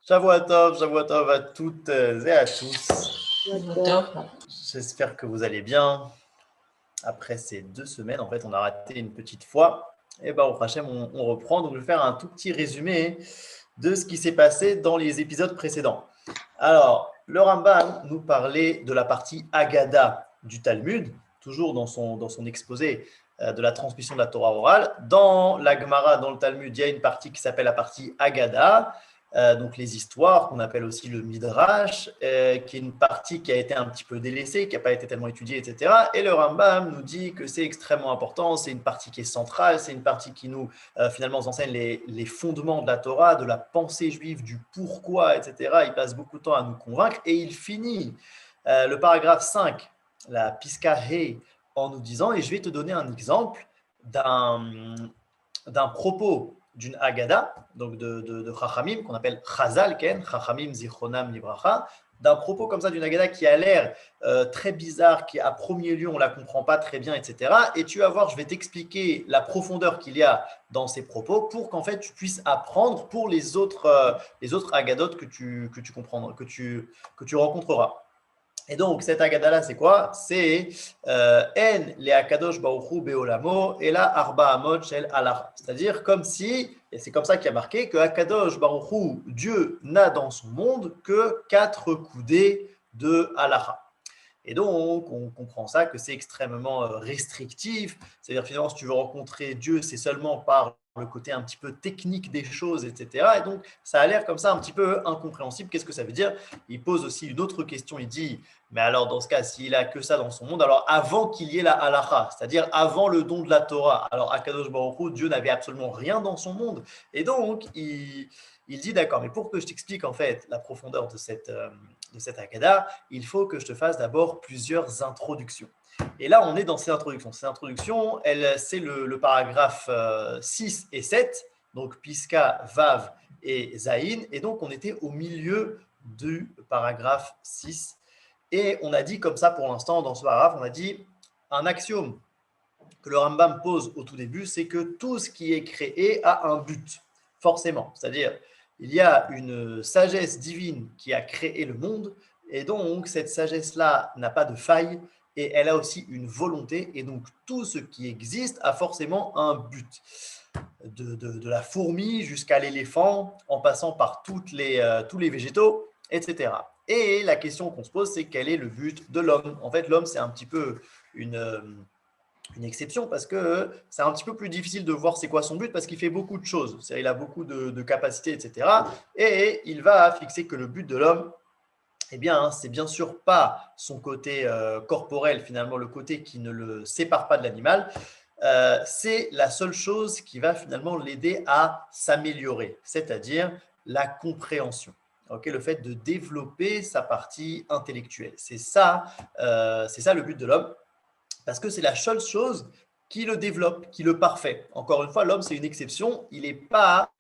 Shavua Tov à toutes et à tous. J'espère que vous allez bien. Après ces 2 semaines, en fait, on a raté une petite fois. Et au Hachem, on reprend. Donc, je vais faire un tout petit résumé de ce qui s'est passé dans les épisodes précédents. Alors, le Rambam nous parlait de la partie Agada du Talmud, toujours dans son exposé de la transmission de la Torah orale. Dans la Gemara, dans le Talmud, il y a une partie qui s'appelle la partie Agada, donc les histoires, qu'on appelle aussi le Midrash, qui est une partie qui a été un petit peu délaissée, qui n'a pas été tellement étudiée, etc. Et le Rambam nous dit que c'est extrêmement important, c'est une partie qui est centrale, c'est une partie qui nous finalement enseigne les fondements de la Torah, de la pensée juive, du pourquoi, etc. Il passe beaucoup de temps à nous convaincre et il finit le paragraphe 5, la Piska He, en nous disant, et je vais te donner un exemple d'un propos d'une Agada, donc de Chachamim, qu'on appelle Chazal, Ken, Chachamim Zichronam Livracha, d'un propos comme ça d'une Agada qui a l'air très bizarre, qui à premier lieu on ne la comprend pas très bien, etc. Et tu vas voir, je vais t'expliquer la profondeur qu'il y a dans ces propos pour qu'en fait tu puisses apprendre pour les autres Agadotes que tu comprendras, que tu rencontreras. Et donc, cette Agada-là, c'est quoi? C'est En le Akadosh Baruch Hu Beolamo et la Arba Amot Shel Halacha. C'est-à-dire comme si, et c'est comme ça qu'il y a marqué, que Akadosh Baruch Hu, Dieu, n'a dans son monde que 4 coudées de Halacha. Et donc, on comprend ça, que c'est extrêmement restrictif. C'est-à-dire, finalement, si tu veux rencontrer Dieu, c'est seulement par le côté un petit peu technique des choses, etc. Et donc, ça a l'air comme ça un petit peu incompréhensible. Qu'est-ce que ça veut dire? Il pose aussi une autre question. Il dit, mais alors, dans ce cas, s'il a que ça dans son monde, alors avant qu'il y ait la halacha, c'est-à-dire avant le don de la Torah, alors Akadosh Baruch Hu, Dieu n'avait absolument rien dans son monde. Et donc, il dit, d'accord, mais pour que je t'explique en fait la profondeur de cette Haggadah, il faut que je te fasse d'abord plusieurs introductions. Et là, on est dans ces introductions. Ces introductions, c'est le paragraphe 6 et 7, donc Piska, Vav et Zaïn. Et donc, on était au milieu du paragraphe 6. Et on a dit comme ça, pour l'instant, dans ce paragraphe, on a dit un axiome que le Rambam pose au tout début, c'est que tout ce qui est créé a un but, forcément. C'est-à-dire, il y a une sagesse divine qui a créé le monde, et donc cette sagesse-là n'a pas de faille, et elle a aussi une volonté, et donc tout ce qui existe a forcément un but. De la fourmi jusqu'à l'éléphant, en passant par tous les végétaux, etc. Et la question qu'on se pose, c'est quel est le but de l'homme? En fait, l'homme, c'est un petit peu une exception parce que c'est un petit peu plus difficile de voir c'est quoi son but parce qu'il fait beaucoup de choses. Il a beaucoup de capacités, etc. Et il va fixer que le but de l'homme, eh bien, c'est bien sûr pas son côté corporel, finalement, le côté qui ne le sépare pas de l'animal. C'est la seule chose qui va finalement l'aider à s'améliorer, c'est-à-dire la compréhension. Okay, le fait de développer sa partie intellectuelle. C'est ça le but de l'homme. Parce que c'est la seule chose qui le développe, qui le parfait. Encore une fois, l'homme, c'est une exception. Il n'est pas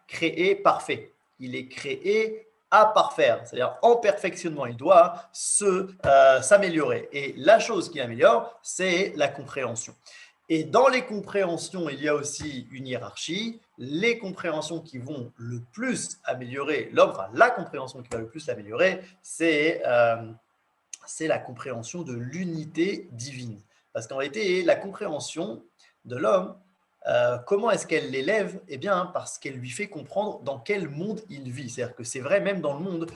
créé parfait. Il est créé à parfaire, c'est-à-dire en perfectionnement. Il doit s'améliorer. Et la chose qui l'améliore, c'est la compréhension. Et dans les compréhensions, il y a aussi une hiérarchie. Les compréhensions qui vont le plus améliorer l'homme, enfin la compréhension qui va le plus l'améliorer, c'est la compréhension de l'unité divine. Parce qu'en réalité, la compréhension de l'homme, comment est-ce qu'elle l'élève? Eh bien, parce qu'elle lui fait comprendre dans quel monde il vit. C'est-à-dire que c'est vrai même dans le monde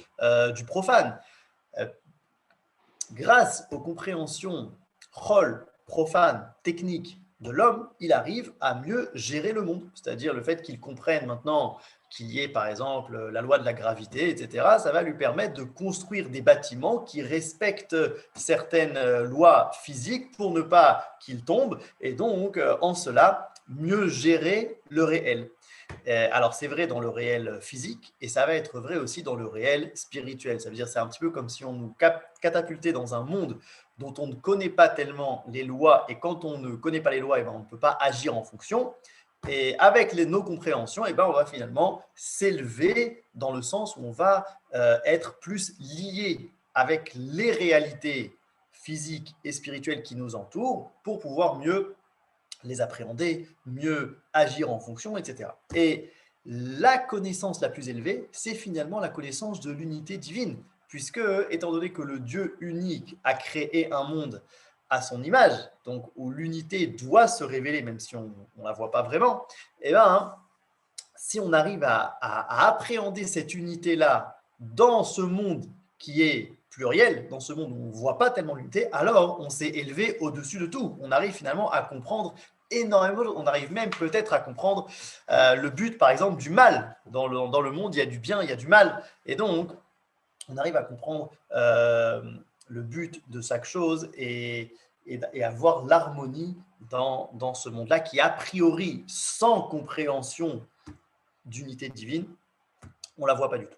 du profane. Grâce aux compréhensions profanes, techniques de l'homme, il arrive à mieux gérer le monde. C'est-à-dire le fait qu'il comprenne maintenant qu'il y ait par exemple la loi de la gravité, etc., ça va lui permettre de construire des bâtiments qui respectent certaines lois physiques pour ne pas qu'ils tombent et donc en cela mieux gérer le réel. Alors c'est vrai dans le réel physique et ça va être vrai aussi dans le réel spirituel. Ça veut dire c'est un petit peu comme si on nous catapultait dans un monde dont on ne connaît pas tellement les lois et quand on ne connaît pas les lois, on ne peut pas agir en fonction. Et avec nos compréhensions, on va finalement s'élever dans le sens où on va être plus lié avec les réalités physiques et spirituelles qui nous entourent pour pouvoir mieux les appréhender, mieux agir en fonction, etc. Et la connaissance la plus élevée, c'est finalement la connaissance de l'unité divine, puisque, étant donné que le Dieu unique a créé un monde à son image, donc où l'unité doit se révéler, même si on ne la voit pas vraiment, eh bien, si on arrive à appréhender cette unité-là dans ce monde qui est pluriel, dans ce monde où on ne voit pas tellement l'unité, alors on s'est élevé au-dessus de tout. On arrive finalement à comprendre énormément, on arrive même peut-être à comprendre le but, par exemple, du mal. Dans le monde, il y a du bien, il y a du mal. Et donc, on arrive à comprendre le but de chaque chose et à voir l'harmonie dans ce monde-là qui, a priori, sans compréhension d'unité divine, on ne la voit pas du tout.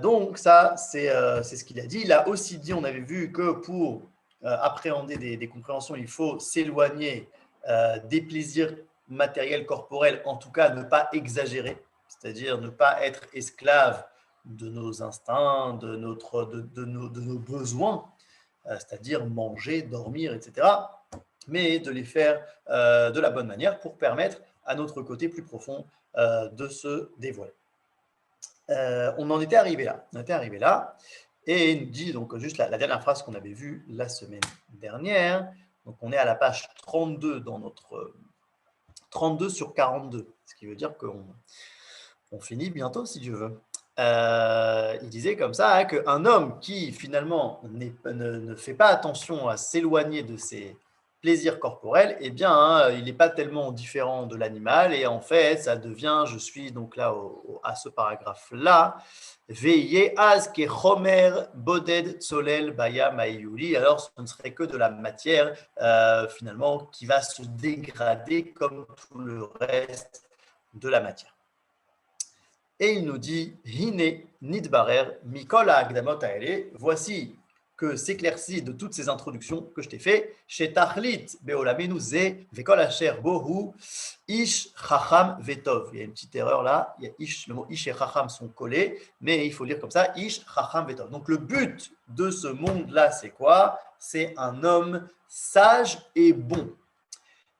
Donc ça, c'est ce qu'il a dit. Il a aussi dit, on avait vu que pour appréhender des compréhensions, il faut s'éloigner des plaisirs matériels, corporels, en tout cas ne pas exagérer, c'est-à-dire ne pas être esclave de nos instincts, de nos besoins, c'est-à-dire manger, dormir, etc., mais de les faire de la bonne manière pour permettre à notre côté plus profond de se dévoiler. On en était arrivé là. Et il nous dit donc juste la dernière phrase qu'on avait vue la semaine dernière. Donc on est à la page 32 dans notre 32 sur 42, ce qui veut dire qu'on finit bientôt si Dieu veut. Il disait comme ça hein, qu'un homme qui finalement ne fait pas attention à s'éloigner de ses plaisir corporel, eh bien, hein, il n'est pas tellement différent de l'animal. Et en fait, ça devient, je suis donc là à ce paragraphe-là, Veillez az ke chomer boded solel baya maïouli. Alors, ce ne serait que de la matière, finalement, qui va se dégrader comme tout le reste de la matière. Et il nous dit, Hine nidbarer mikol ha'akdamot haele. Voici que s'éclaircit de toutes ces introductions que je t'ai fait, chez Tachlit Beolamenu Ze Vekol Asher Bohu Ish Chacham Vetov. Il y a une petite erreur là, le mot Ish et Chacham sont collés, mais il faut lire comme ça, Ish Chacham Vetov. Donc le but de ce monde-là, c'est quoi? C'est un homme sage et bon.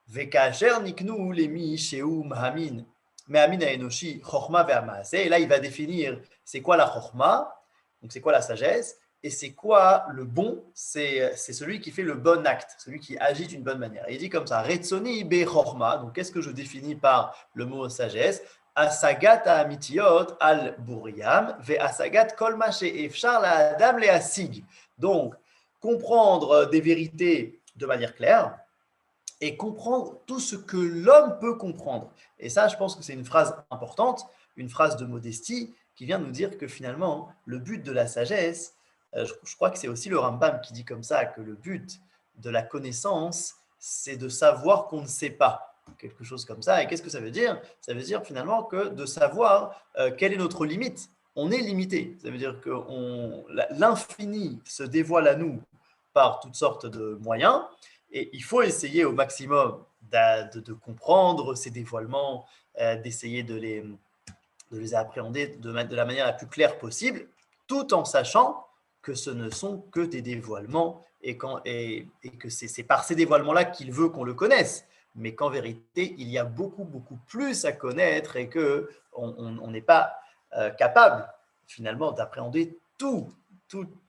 Vekacher Niknu Lemi Sheu Mahamin. Mehamin Aenoshi Chochma Ve'amaase. Et là, il va définir c'est quoi la Chochma, donc c'est quoi la sagesse, et c'est quoi le bon? C'est celui qui fait le bon acte, celui qui agit d'une bonne manière. Et il dit comme ça, Retsoni be chorma. Donc qu'est-ce que je définis par le mot sagesse? Asagat amitiot al buriam ve asagat kol ma she'efshar la adam le asig. Donc comprendre des vérités de manière claire et comprendre tout ce que l'homme peut comprendre. Et ça, je pense que c'est une phrase importante, une phrase de modestie qui vient nous dire que finalement, le but de la sagesse, je crois que c'est aussi le Rambam qui dit comme ça, que le but de la connaissance, c'est de savoir qu'on ne sait pas, quelque chose comme ça. Et qu'est-ce que ça veut dire? Ça veut dire finalement que de savoir quelle est notre limite. On est limité. Ça veut dire que l'infini se dévoile à nous par toutes sortes de moyens. Et il faut essayer au maximum de comprendre ces dévoilements, d'essayer de les appréhender de la manière la plus claire possible, tout en sachant que ce ne sont que des dévoilements et que c'est par ces dévoilements-là qu'il veut qu'on le connaisse, mais qu'en vérité, il y a beaucoup, beaucoup plus à connaître et qu'on n'est pas capable finalement d'appréhender tout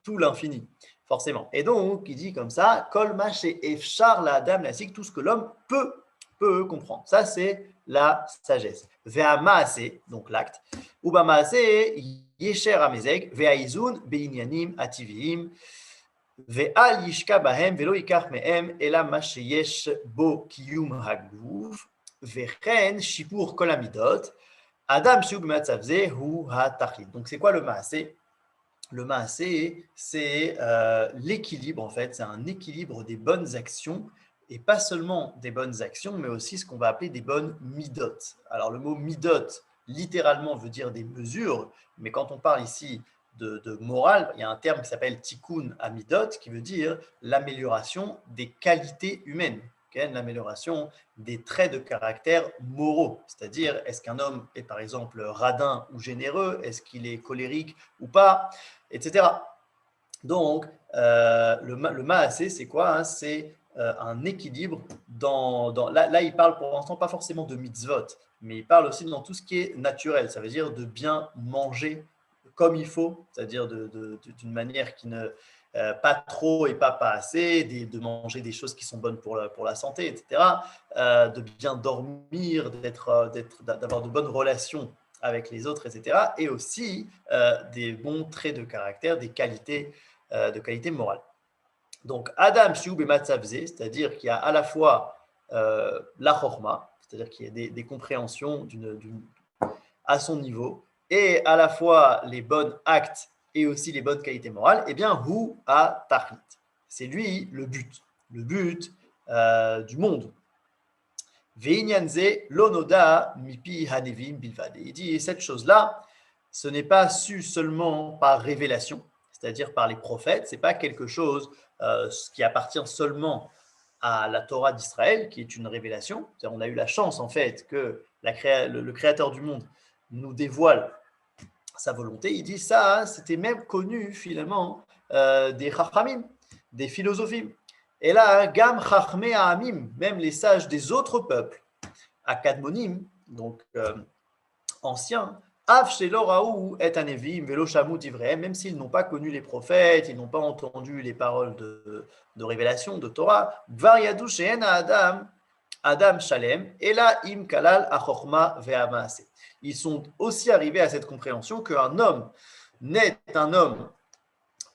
l'infini, forcément. Et donc, il dit comme ça, Kolma chez Efchar la Adam la Sik, tout ce que l'homme peut comprendre. Ça, c'est la sagesse. Vea maase, donc l'acte. Uba maase, yesher amezeg, vea izun, beinyanim, ativiim, vea yishka bahem, velo yikach mehem, ela ma sheyesh bo kiyum haguf, vechen shipur kolamidot, Adam shub matzavze hu ha-tachlit. Donc, c'est quoi le maase? Le maasé, c'est l'équilibre, en fait, c'est un équilibre des bonnes actions, et pas seulement des bonnes actions, mais aussi ce qu'on va appeler des bonnes midot. Alors le mot midot, littéralement, veut dire des mesures, mais quand on parle ici de morale, il y a un terme qui s'appelle tikkun amidot, qui veut dire l'amélioration des qualités humaines, l'amélioration des traits de caractère moraux, c'est-à-dire est-ce qu'un homme est par exemple radin ou généreux, est-ce qu'il est colérique ou pas, etc. Donc, le maasé, c'est quoi? C'est un équilibre là, il parle pour l'instant pas forcément de mitzvot, mais il parle aussi dans tout ce qui est naturel. Ça veut dire de bien manger comme il faut, c'est-à-dire d'une manière qui ne pas trop et pas assez, de manger des choses qui sont bonnes pour la santé, etc. De bien dormir, d'avoir de bonnes relations avec les autres, etc. Et aussi des bons traits de caractère, des qualités de qualité morale. Donc, Adam Shioub et Matzavze, c'est-à-dire qu'il y a à la fois la chorma, c'est-à-dire qu'il y a des compréhensions à son niveau, et à la fois les bons actes et aussi les bonnes qualités morales, eh bien, Hu a Tachlit. C'est lui le but du monde. Veinyanze lonoda mipi hanevim bilvad. Il dit, cette chose-là, ce n'est pas su seulement par révélation, c'est-à-dire par les prophètes, ce n'est pas quelque chose qui appartient seulement à la Torah d'Israël, qui est une révélation. On a eu la chance, en fait, que le Créateur du monde nous dévoile sa volonté. Il dit ça, c'était même connu, finalement, des Chachamim, des philosophies. Et là, Gam Chachmei Ha'amim, même les sages des autres peuples, Akadmonim, donc anciens, Av Shelo Raou et Anevim Velo Shamut Ivrehem, même s'ils n'ont pas connu les prophètes, ils n'ont pas entendu les paroles de révélation, de Torah, Gvar Yadou She'en Adam Shalem, et là Im Kalal Achorma Ve'amaase. Ils sont aussi arrivés à cette compréhension qu'un homme n'est un homme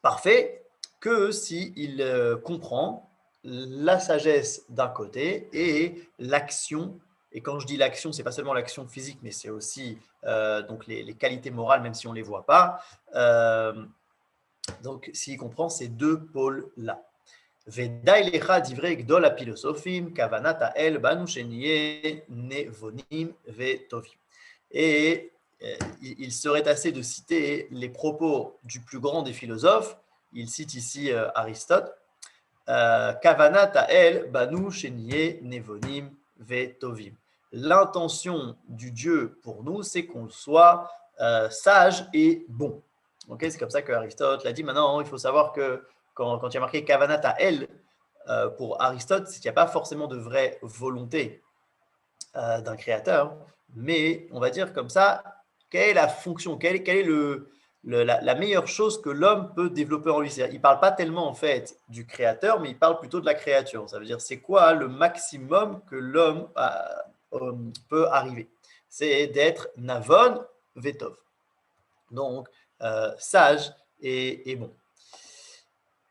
parfait que s'il comprend la sagesse d'un côté et l'action. Et quand je dis l'action, ce n'est pas seulement l'action physique, mais c'est aussi donc les qualités morales, même si on ne les voit pas. Donc, s'il comprend ces deux pôles-là. Vedaï lecha divrei gdol apilosofim kavanat ha'el banu sheniye nevonim vetovim. Et il serait assez de citer les propos du plus grand des philosophes. Il cite ici Aristote. Kavanat ha'el banu sheniye nevonim vetovim. L'intention du Dieu pour nous, c'est qu'on soit sage et bon. Okay, c'est comme ça qu'Aristote l'a dit. Maintenant, il faut savoir que quand il y a marqué Kavanat ha'el, pour Aristote, c'est qu'il n'y a pas forcément de vraie volonté d'un créateur, mais on va dire comme ça, quelle est la fonction, quelle est la meilleure chose que l'homme peut développer en lui. Il ne parle pas tellement en fait du créateur, mais il parle plutôt de la créature. Ça veut dire c'est quoi le maximum que l'homme peut arriver. C'est d'être Navon Vetov, donc sage et bon.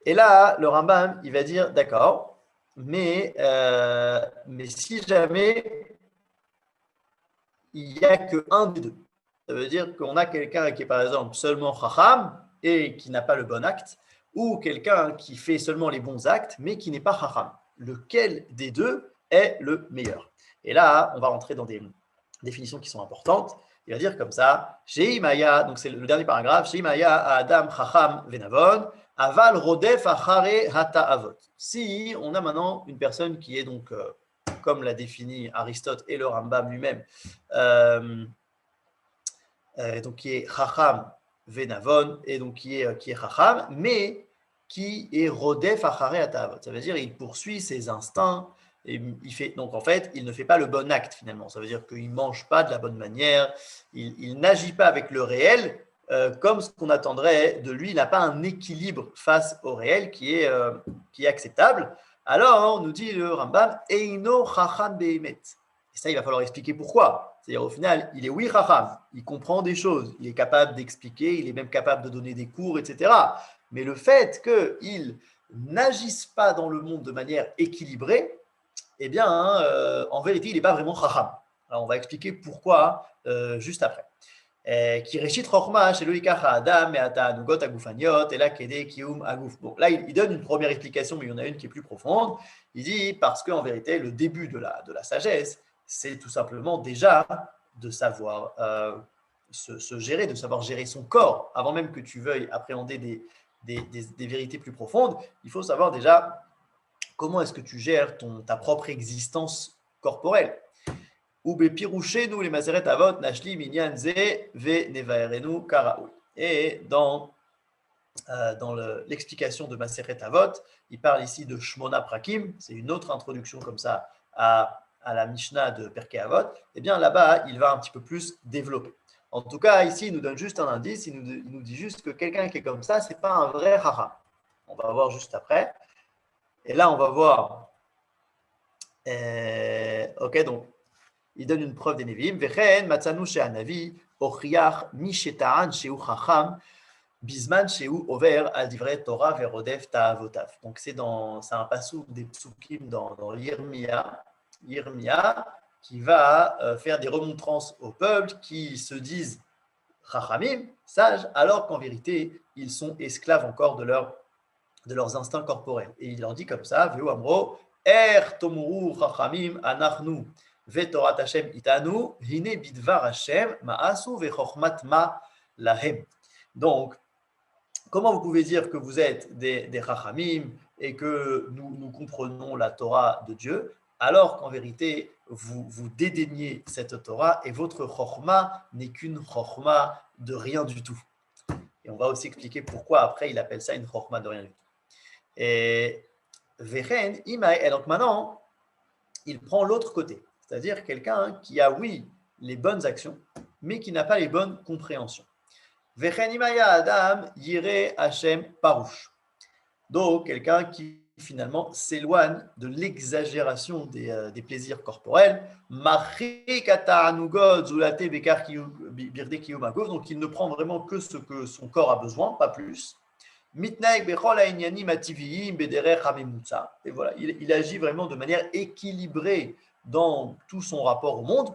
Et là, le Rambam, il va dire, d'accord, mais si jamais il n'y a qu'un des deux, ça veut dire qu'on a quelqu'un qui est par exemple seulement Chacham et qui n'a pas le bon acte, ou quelqu'un qui fait seulement les bons actes, mais qui n'est pas Chacham. Lequel des deux est le meilleur? Et là, on va rentrer dans des définitions qui sont importantes. Il va dire comme ça, Sheimaya, donc c'est le dernier paragraphe, Sheimaya Adam Chacham Venavon, Aval Rodef Achare Hata Avot. Si on a maintenant une personne qui est donc, comme l'a défini Aristote et le Rambam lui-même, donc qui est Chacham Venavon, et donc qui est Chacham, mais qui est Rodef Achare Hata Avot. Ça veut dire qu'il poursuit ses instincts. Et il fait, donc en fait, il ne fait pas le bon acte finalement. Ça veut dire qu'il ne mange pas de la bonne manière, il n'agit pas avec le réel comme ce qu'on attendrait de lui. Il n'a pas un équilibre face au réel qui est acceptable. Alors, nous dit le Rambam, Eino Chacham Behemet. Et ça, il va falloir expliquer pourquoi. C'est-à-dire au final, il est oui Chacham, il comprend des choses, il est capable d'expliquer, il est même capable de donner des cours, etc. Mais le fait qu'il n'agisse pas dans le monde de manière équilibrée, eh bien, en vérité, il n'est pas vraiment Chacham. Alors, on va expliquer pourquoi juste après. Qui réchit Chorma, chez Loïkacha Adam, et Ata Anugot Agufaniot, et là, Kede Kium Aguf. Bon, là, il donne une première explication, mais il y en a une qui est plus profonde. Il dit parce qu'en vérité, le début de la sagesse, c'est tout simplement déjà de savoir se gérer, de savoir gérer son corps. Avant même que tu veuilles appréhender des vérités plus profondes, il faut savoir déjà comment est-ce que tu gères ta propre existence corporelle. Ubepirouchenu les maseret avot nashli minyan ze ve nevaerenu karaoui. Et dans l'explication de Maseret Avot, il parle ici de Shmona Prakim. C'est une autre introduction comme ça à à la Mishnah de Pirkei Avot, eh bien là-bas, il va un petit peu plus développer. En tout cas, ici, il nous donne juste un indice, il nous dit juste que quelqu'un qui est comme ça, ce n'est pas un vrai Chacham. On va voir juste après. Et là, on va voir. Ok, donc, il donne une preuve des Nevi'im. Vechen, matzanu she'anavi, ochriach mi she'ta'an she'u chacham, bisman she'u over al divrei Torah verodef ta'avotav. Donc, c'est un passou des psukim dans Yirmia, qui va faire des remontrances au peuple qui se disent chachamim, sages, alors qu'en vérité, ils sont esclaves encore de leurs instincts corporels. Et il leur dit comme ça, Veu Amro, tomuru chachamim anachnu vetorat Hashem itanu, hine bidvar Hashem ma'asu vechochmat ma lahem. Donc, comment vous pouvez dire que vous êtes des chachamim et que nous comprenons la Torah de Dieu, alors qu'en vérité, vous dédaignez cette Torah et votre chochma n'est qu'une chochma de rien du tout. Et on va aussi expliquer pourquoi après il appelle ça une chochma de rien du tout. Et donc maintenant, il prend l'autre côté, c'est-à-dire quelqu'un qui a, oui, les bonnes actions, mais qui n'a pas les bonnes compréhensions. Vechen imaya adam yire Hashem parouche. Donc, quelqu'un qui finalement s'éloigne de l'exagération des plaisirs corporels. Donc, il ne prend vraiment que ce que son corps a besoin, pas plus. Et voilà, il agit vraiment de manière équilibrée dans tout son rapport au monde.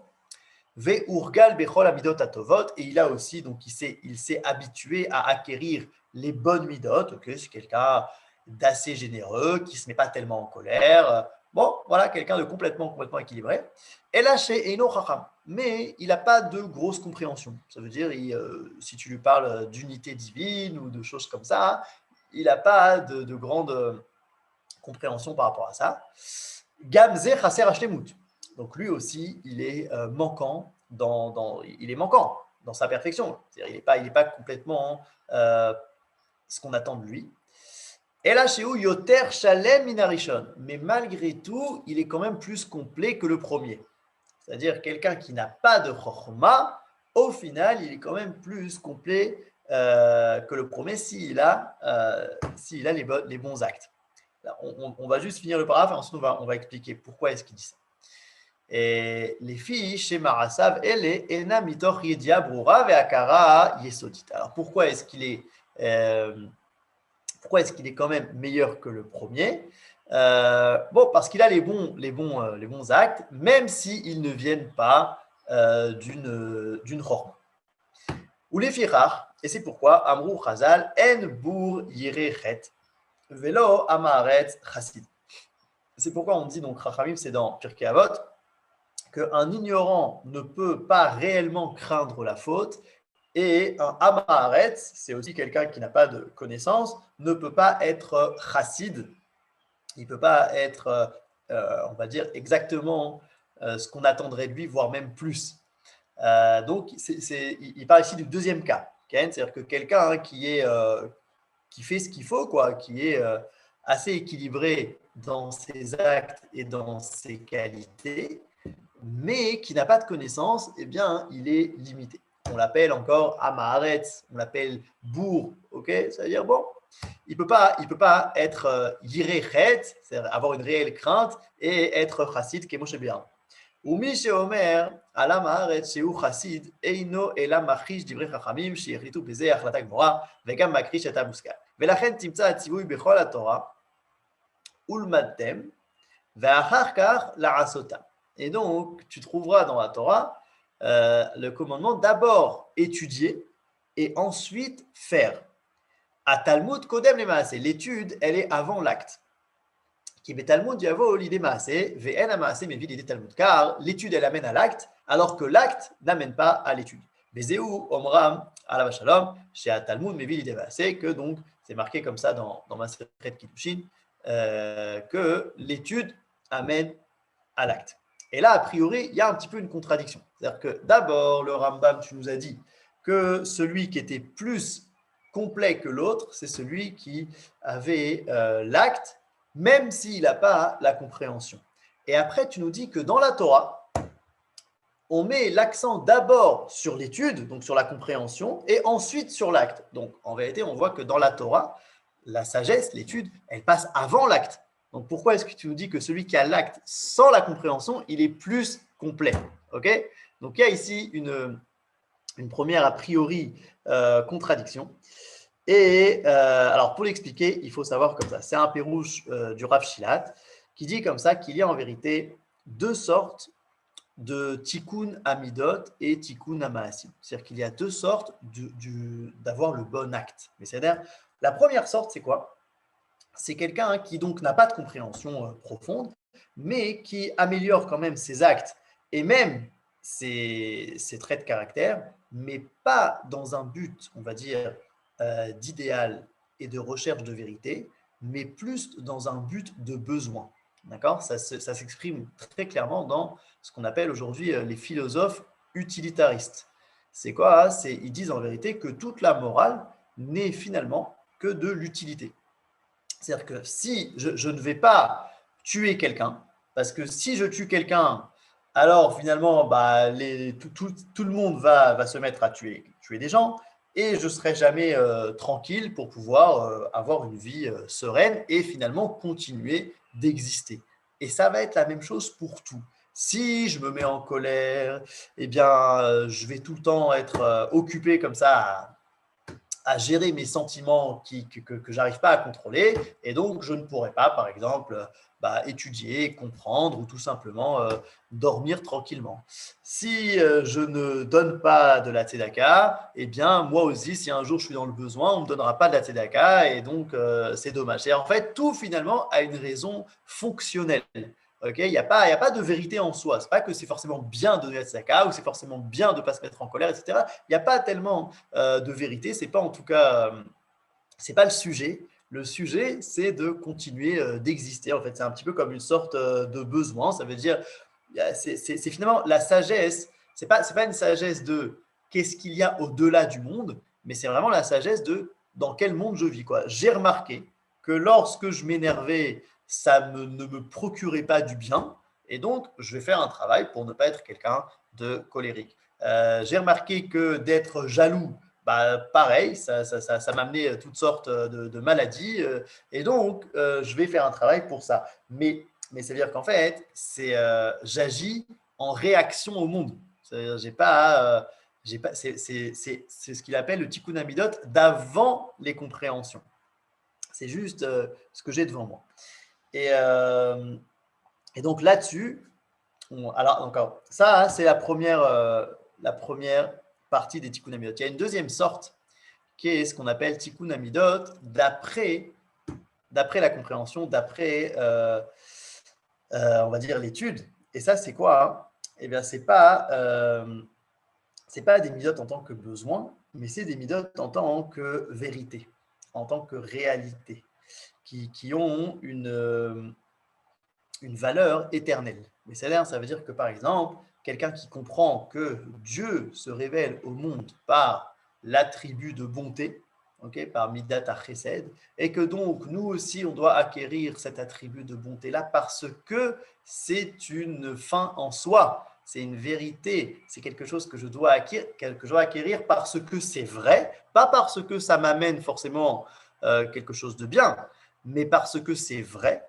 Et il a aussi, donc il s'est habitué à acquérir les bonnes midot. Okay, c'est quelqu'un d'assez généreux, qui ne se met pas tellement en colère. Bon, voilà, quelqu'un de complètement équilibré. Et là, chez Eino Chacham, mais il n'a pas de grosse compréhension. Ça veut dire, si tu lui parles d'unité divine ou de choses comme ça, il n'a pas de grande compréhension par rapport à ça. Gamze Chaser Hashlemut. Donc lui aussi, il est manquant il est manquant dans sa perfection. C'est-à-dire, il n'est pas complètement ce qu'on attend de lui. Et là, chez où Yoter Shalem Minarishon. Mais malgré tout, il est quand même plus complet que le premier. C'est-à-dire quelqu'un qui n'a pas de Chochma, au final, il est quand même plus complet que le premier s'il a les bons actes. Là, on va juste finir le paragraphe et ensuite on va expliquer pourquoi est-ce qu'il dit ça. Et les filles chez Marasav, elle est Ena mitoch yedia brura ve'akara yesodit. Alors pourquoi est-ce qu'il est quand même meilleur que le premier? Bon, parce qu'il a les bons actes, même s'ils ne viennent pas d'une chorma. Ou les firach, et c'est pourquoi Amrou Chazal en bour yirechet velo amaret chassid. C'est pourquoi on dit donc Chachamim, c'est dans Pirkei Avot, qu'un ignorant ne peut pas réellement craindre la faute et un amaret, c'est aussi quelqu'un qui n'a pas de connaissance, ne peut pas être chassid, il ne peut pas être, on va dire, exactement ce qu'on attendrait de lui, voire même plus. Donc, il parle ici du deuxième cas, c'est-à-dire que quelqu'un qui fait ce qu'il faut, qui est assez équilibré dans ses actes et dans ses qualités, mais qui n'a pas de connaissance, eh bien, il est limité. On l'appelle encore Amaharetz, on l'appelle Bourg, ok? C'est-à-dire, bon, il peut pas être Yirechet, c'est-à-dire avoir une réelle crainte, et être Chassid, Kemoshe Bi'an. ומי שאומר על עם הארץ שהוא חסיד, אינו אלא מכחיש דברי חכמים שהחליטו בזה החלטה גבוהה, וגם מכחיש את המושכל. ולכן תמצא הציווי בכל התורה, ולמדתם, ואחר כך לעשותם. Et donc, tu trouveras dans la Torah le commandement d'abord étudier et ensuite faire. À Talmud Kodem le Maaseh, l'étude, elle est avant l'acte. Car l'étude, elle amène à l'acte, alors que l'acte n'amène pas à l'étude. Que donc, c'est marqué comme ça dans ma secrète Kiddushin, que l'étude amène à l'acte. Et là, a priori, il y a un petit peu une contradiction. C'est-à-dire que d'abord, le Rambam, tu nous as dit que celui qui était plus complet que l'autre, c'est celui qui avait l'acte, même s'il n'a pas la compréhension. Et après, tu nous dis que dans la Torah, on met l'accent d'abord sur l'étude, donc sur la compréhension, et ensuite sur l'acte. Donc, en vérité, on voit que dans la Torah, la sagesse, l'étude, elle passe avant l'acte. Donc, pourquoi est-ce que tu nous dis que celui qui a l'acte sans la compréhension, il est plus complet? Ok? Donc, il y a ici une première a priori contradiction. Et alors, pour l'expliquer, il faut savoir comme ça. C'est un pérouche du Rav Shilat qui dit comme ça qu'il y a en vérité deux sortes de tikkun amidot et tikkun amaasim. C'est-à-dire qu'il y a deux sortes d'avoir le bon acte. Mais c'est-à-dire, la première sorte, c'est quoi? C'est quelqu'un qui donc n'a pas de compréhension profonde, mais qui améliore quand même ses actes et même ses traits de caractère, mais pas dans un but, on va dire, d'idéal et de recherche de vérité, mais plus dans un but de besoin. D'accord? Ça s'exprime très clairement dans ce qu'on appelle aujourd'hui les philosophes utilitaristes. C'est quoi? Ils disent en vérité que toute la morale n'est finalement que de l'utilité. C'est-à-dire que si je ne vais pas tuer quelqu'un, parce que si je tue quelqu'un, alors finalement, bah, tout le monde va se mettre à tuer des gens et je ne serai jamais tranquille pour pouvoir avoir une vie sereine et finalement continuer d'exister. Et ça va être la même chose pour tout. Si je me mets en colère, eh bien, je vais tout le temps être occupé comme ça à gérer mes sentiments que je n'arrive pas à contrôler. Et donc, je ne pourrais pas, par exemple, étudier, comprendre ou tout simplement dormir tranquillement. Si je ne donne pas de la tzedaka, eh bien, moi aussi, si un jour je suis dans le besoin, on ne me donnera pas de la tzedaka et donc c'est dommage. Et en fait, tout finalement a une raison fonctionnelle. Okay, il n'y a pas de vérité en soi. Ce n'est pas que c'est forcément bien de donner la tzedaka ou c'est forcément bien de ne pas se mettre en colère, etc. Il n'y a pas tellement de vérité. C'est pas en tout cas, c'est pas le sujet. Le sujet, c'est de continuer d'exister. En fait, c'est un petit peu comme une sorte de besoin. Ça veut dire, c'est finalement la sagesse. C'est pas une sagesse de qu'est-ce qu'il y a au-delà du monde, mais c'est vraiment la sagesse de dans quel monde je vis. Quoi. J'ai remarqué que lorsque je m'énervais, ne me procurait pas du bien, et donc je vais faire un travail pour ne pas être quelqu'un de colérique. J'ai remarqué que d'être jaloux, pareil, ça m'a amené toutes sortes de maladies. Et donc, je vais faire un travail pour ça. Mais ça veut dire qu'en fait, j'agis en réaction au monde. C'est ce qu'il appelle le tikkun amidot d'avant les compréhensions. C'est juste ce que j'ai devant moi. Et donc là-dessus, alors encore, ça, c'est la première partie des tikkun amidot. Il y a une deuxième sorte qui est ce qu'on appelle tikkun amidot d'après la compréhension, d'après, on va dire, l'étude. Et ça, c'est quoi, hein? Eh bien, c'est pas des midot en tant que besoin, mais c'est des midot en tant que vérité, en tant que réalité, qui ont une valeur éternelle. Mais ça veut dire que, par exemple, quelqu'un qui comprend que Dieu se révèle au monde par l'attribut de bonté, okay, par Midat HaChesed, et que donc nous aussi, on doit acquérir cet attribut de bonté-là parce que c'est une fin en soi, c'est une vérité, c'est quelque chose que je dois acquérir parce que c'est vrai, pas parce que ça m'amène forcément quelque chose de bien, mais parce que c'est vrai,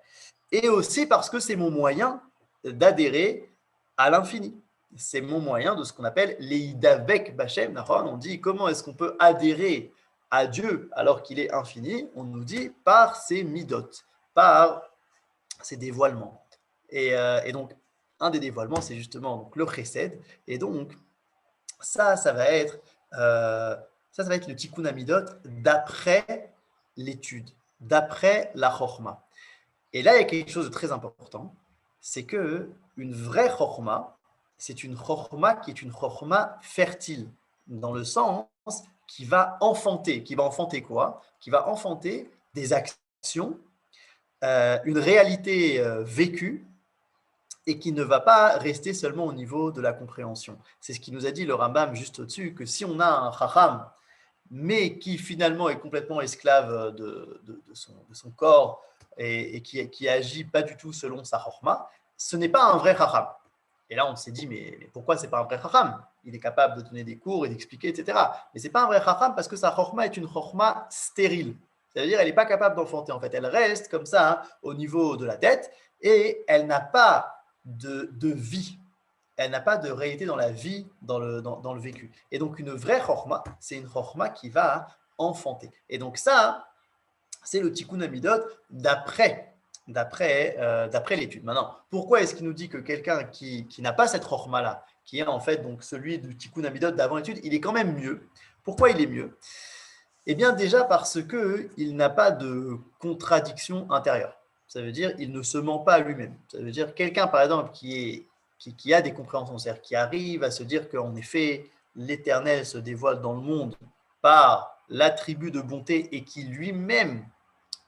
et aussi parce que c'est mon moyen d'adhérer à l'infini. C'est mon moyen de ce qu'on appelle l'Eidavek Bachem. On dit comment est-ce qu'on peut adhérer à Dieu alors qu'il est infini? On nous dit par ses midot, par ses dévoilements. Et donc, un des dévoilements, c'est justement donc, le chesed. Et donc, ça va être le tikkun amidot d'après l'étude, d'après la chorma. Et là, il y a quelque chose de très important, c'est que une vraie chorma, c'est une chorma qui est une chorma fertile, dans le sens qui va enfanter. Qui va enfanter quoi? Qui va enfanter des actions, une réalité vécue, et qui ne va pas rester seulement au niveau de la compréhension. C'est ce qui nous a dit le Rambam juste au-dessus, que si on a un chacham, mais qui finalement est complètement esclave de son corps et qui agit pas du tout selon sa chorma, ce n'est pas un vrai chacham. Et là, on s'est dit, mais pourquoi ce n'est pas un vrai chacham? Il est capable de donner des cours et d'expliquer, etc. Mais ce n'est pas un vrai chacham parce que sa chorma est une chorma stérile. C'est-à-dire, elle n'est pas capable d'enfanter. En fait, elle reste comme ça, hein, au niveau de la tête, et elle n'a pas de vie. Elle n'a pas de réalité dans la vie, dans le vécu. Et donc, une vraie chorma, c'est une chorma qui va enfanter. Et donc, ça, c'est le tikkun amidot d'après l'étude. Maintenant, pourquoi est-ce qu'il nous dit que quelqu'un qui n'a pas cette chorma-là, qui est en fait donc celui du tikkun amidot d'avant l'étude, il est quand même mieux? Pourquoi il est mieux? Eh bien, déjà parce qu'il n'a pas de contradiction intérieure. Ça veut dire qu'il ne se ment pas à lui-même. Ça veut dire quelqu'un, par exemple, qui a des compréhensions, c'est-à-dire qui arrive à se dire qu'en effet, l'Éternel se dévoile dans le monde par l'attribut de bonté et qui lui-même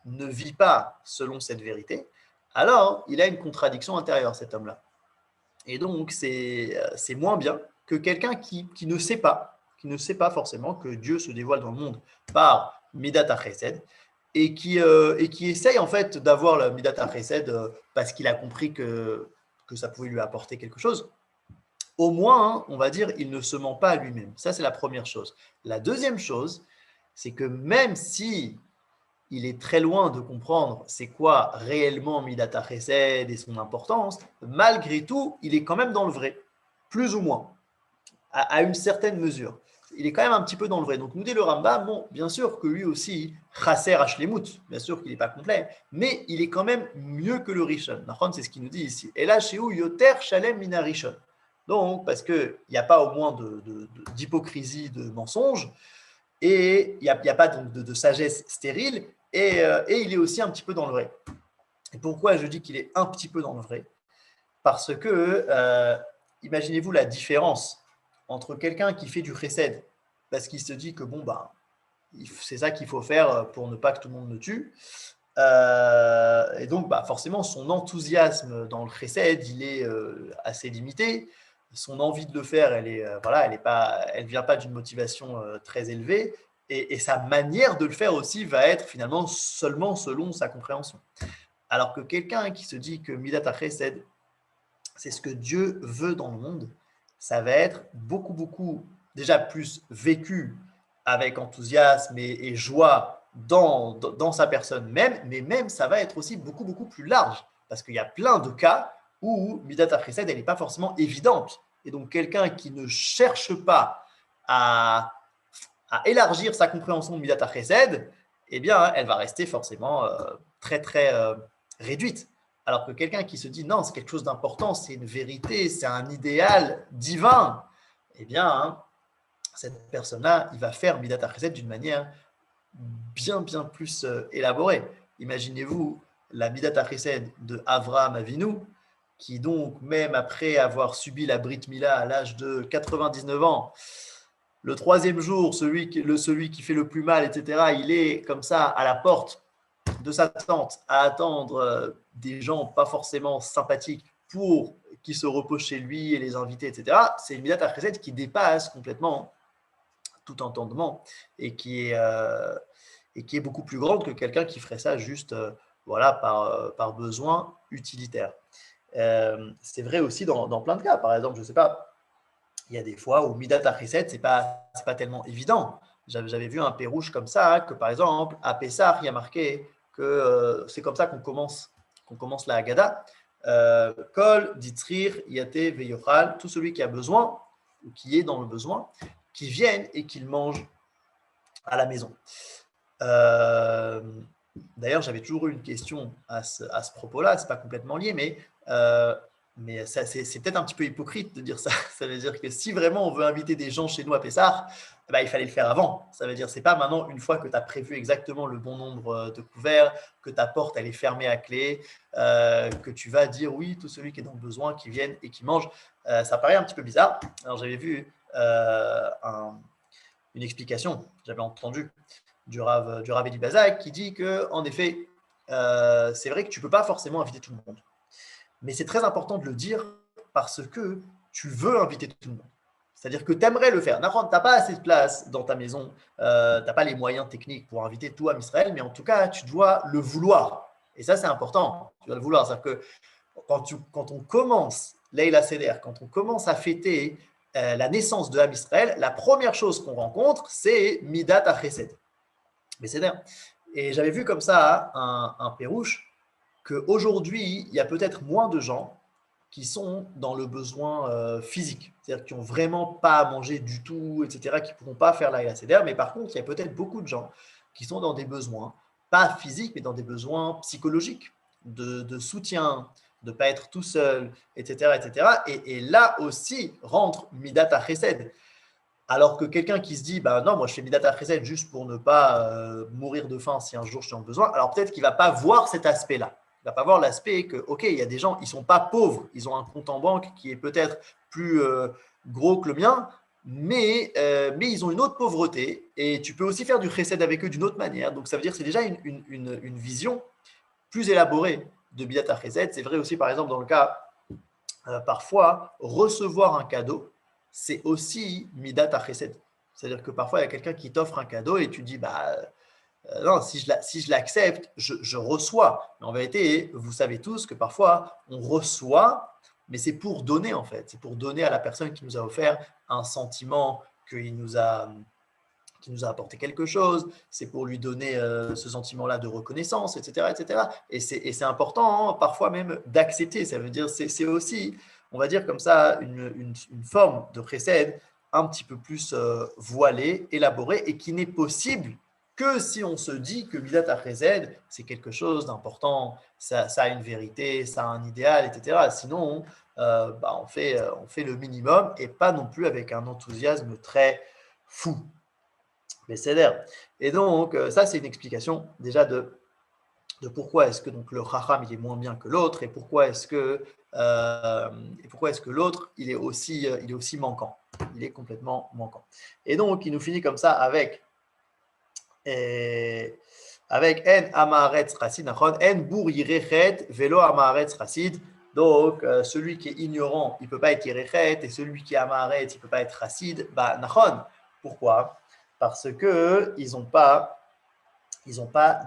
ne vit pas selon cette vérité, alors il a une contradiction intérieure, cet homme-là. Et donc, c'est moins bien que quelqu'un qui ne sait pas forcément que Dieu se dévoile dans le monde par Midat HaChesed et qui essaye en fait d'avoir la Midat HaChesed parce qu'il a compris que ça pouvait lui apporter quelque chose. Au moins, hein, on va dire, il ne se ment pas à lui-même. Ça, c'est la première chose. La deuxième chose, c'est que même si il est très loin de comprendre c'est quoi réellement Midat HaChesed et son importance, malgré tout, il est quand même dans le vrai, plus ou moins, à une certaine mesure. Il est quand même un petit peu dans le vrai. Donc, nous dit le Rambam, bon, bien sûr que lui aussi, Chasser Hashlemut, bien sûr qu'il n'est pas complet, mais il est quand même mieux que le Rishon. C'est ce qu'il nous dit ici. Et là, chez où Yoter Shalem Mina Rishon. Donc, parce qu'il n'y a pas au moins d'hypocrisie, de mensonge, et il n'y a pas donc de sagesse stérile, et il est aussi un petit peu dans le vrai. Et pourquoi je dis qu'il est un petit peu dans le vrai? Parce que, imaginez-vous la différence entre quelqu'un qui fait du chesed, parce qu'il se dit que bon, bah, c'est ça qu'il faut faire pour ne pas que tout le monde me tue. Et donc, bah, forcément, son enthousiasme dans le chesed, il est assez limité. Son envie de le faire, elle vient pas d'une motivation très élevée. Et sa manière de le faire aussi va être finalement seulement selon sa compréhension. Alors que quelqu'un qui se dit que Midat HaChesed, c'est ce que Dieu veut dans le monde, ça va être beaucoup, beaucoup, déjà plus vécu avec enthousiasme et joie dans sa personne même, mais même ça va être aussi beaucoup, beaucoup plus large, parce qu'il y a plein de cas où Midat HaChesed, elle n'est pas forcément évidente. Et donc, quelqu'un qui ne cherche pas à élargir sa compréhension de Midat HaChesed, eh bien, elle va rester forcément très, très réduite. Alors que quelqu'un qui se dit non, c'est quelque chose d'important, c'est une vérité, c'est un idéal divin, eh bien, hein, cette personne-là, il va faire Midat HaChesed d'une manière bien, bien plus élaborée. Imaginez-vous la Midat HaChesed de Avraham Avinu, qui donc, même après avoir subi la Brit Mila à l'âge de 99 ans, le troisième jour, celui qui fait le plus mal, etc., il est comme ça à la porte de sa tente à attendre des gens pas forcément sympathiques pour qu'ils se reposent chez lui et les inviter, etc. C'est une Midat HaChesed qui dépasse complètement tout entendement et qui est beaucoup plus grande que quelqu'un qui ferait ça juste voilà, par besoin utilitaire. C'est vrai aussi dans plein de cas. Par exemple, je ne sais pas, il y a des fois où Midat HaChesed, c'est pas tellement évident. J'avais vu un pérouche comme ça, que par exemple, à Pessah, il y a marqué que c'est comme ça qu'on commence la Haggadah. Kol, Ditzrir, Yate, Veyochal, tout celui qui a besoin, ou qui est dans le besoin, qui vienne et qu'il mange à la maison. D'ailleurs, j'avais toujours eu une question à ce propos-là, c'est pas complètement lié, mais c'est peut-être un petit peu hypocrite de dire ça. Ça veut dire que si vraiment on veut inviter des gens chez nous à Pessah, il fallait le faire avant. Ça veut dire c'est pas maintenant, une fois que tu as prévu exactement le bon nombre de couverts, que ta porte elle est fermée à clé, que tu vas dire oui, tout celui qui est dans le besoin, qui vienne et qui mange. Ça paraît un petit peu bizarre. Alors j'avais vu une explication, j'avais entendu du Rav Eli Bazak qui dit que en effet, c'est vrai que tu ne peux pas forcément inviter tout le monde. Mais c'est très important de le dire parce que tu veux inviter tout le monde. C'est-à-dire que tu aimerais le faire. Tu n'as pas assez de place dans ta maison, tu n'as pas les moyens techniques pour inviter tout à Israël, mais en tout cas, tu dois le vouloir. Et ça, c'est important. Tu dois le vouloir. C'est-à-dire que quand on commence Leila Seder, quand on commence à fêter la naissance de Ham Israël, la première chose qu'on rencontre, c'est Midat HaChesed. Mais c'est bien. Et j'avais vu comme ça un pérouche qu'aujourd'hui, il y a peut-être moins de gens qui sont dans le besoin physique, c'est-à-dire qui n'ont vraiment pas à manger du tout, etc., qui ne pourront pas faire la Seder, mais par contre, il y a peut-être beaucoup de gens qui sont dans des besoins, pas physiques, mais dans des besoins psychologiques, de soutien, de ne pas être tout seul, etc., etc. Et là aussi rentre Midat HaChesed. Alors que quelqu'un qui se dit, bah non, moi je fais Midat HaChesed juste pour ne pas mourir de faim si un jour je suis en besoin, alors peut-être qu'il ne va pas voir cet aspect-là. Il ne va pas voir l'aspect que, ok, il y a des gens, ils ne sont pas pauvres, ils ont un compte en banque qui est peut-être plus gros que le mien, mais ils ont une autre pauvreté et tu peux aussi faire du chesed avec eux d'une autre manière. Donc ça veut dire que c'est déjà une vision plus élaborée de Midat HaChesed. C'est vrai aussi, par exemple, dans le cas, parfois, recevoir un cadeau, c'est aussi Midat HaChesed. C'est-à-dire que parfois, il y a quelqu'un qui t'offre un cadeau et tu dis, bah non, si je l'accepte, je reçois. Mais en vérité, vous savez tous que parfois, on reçoit, mais c'est pour donner en fait. C'est pour donner à la personne qui nous a offert un sentiment qu'il nous a, qui nous a apporté quelque chose, c'est pour lui donner ce sentiment-là de reconnaissance, etc. etc. Et c'est important, hein, parfois même, d'accepter. Ça veut dire, c'est aussi, on va dire comme ça, une forme de précède un petit peu plus voilée, élaborée, et qui n'est possible que si on se dit que Midat HaChesed, c'est quelque chose d'important, ça a une vérité, ça a un idéal, etc. Sinon, on fait le minimum et pas non plus avec un enthousiasme très fou. Mais c'est l'air. Et donc, ça, c'est une explication déjà de pourquoi est-ce que donc, le Chacham il est moins bien que l'autre et pourquoi est-ce que l'autre il est aussi manquant. Il est complètement manquant. Et donc, il nous finit comme ça avec En Amaretz Chassid, En Bour Yirechet Velo Amaretz Chassid. Donc, celui qui est ignorant, il ne peut pas être Yirechet, et celui qui est Amaretz, il ne peut pas être Chassid. Bah, Nachon. Pourquoi? Parce qu'ils n'ont pas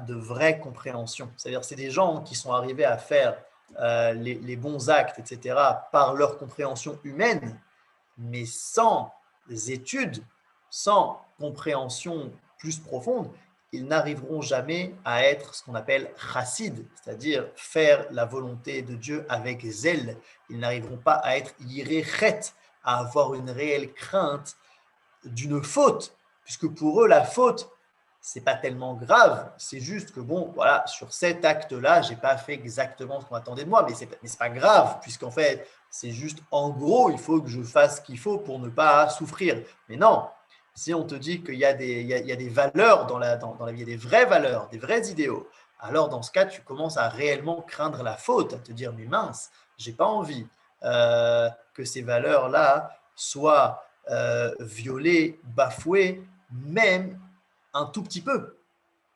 de vraie compréhension. C'est-à-dire c'est des gens qui sont arrivés à faire les bons actes, etc., par leur compréhension humaine, mais sans études, sans compréhension plus profonde, ils n'arriveront jamais à être ce qu'on appelle chassid, c'est-à-dire faire la volonté de Dieu avec zèle. Ils n'arriveront pas à être yirechet, à avoir une réelle crainte d'une faute, puisque pour eux, la faute, c'est pas tellement grave, c'est juste que bon, voilà, sur cet acte-là, j'ai pas fait exactement ce qu'on attendait de moi, mais c'est pas grave, puisqu'en fait, c'est juste en gros, il faut que je fasse ce qu'il faut pour ne pas souffrir. Mais non, si on te dit qu'il y a des valeurs dans la vie, il y a des vraies valeurs, des vrais idéaux, alors dans ce cas, tu commences à réellement craindre la faute, à te dire, mais mince, j'ai pas envie que ces valeurs-là soient violées, bafouées, même un tout petit peu.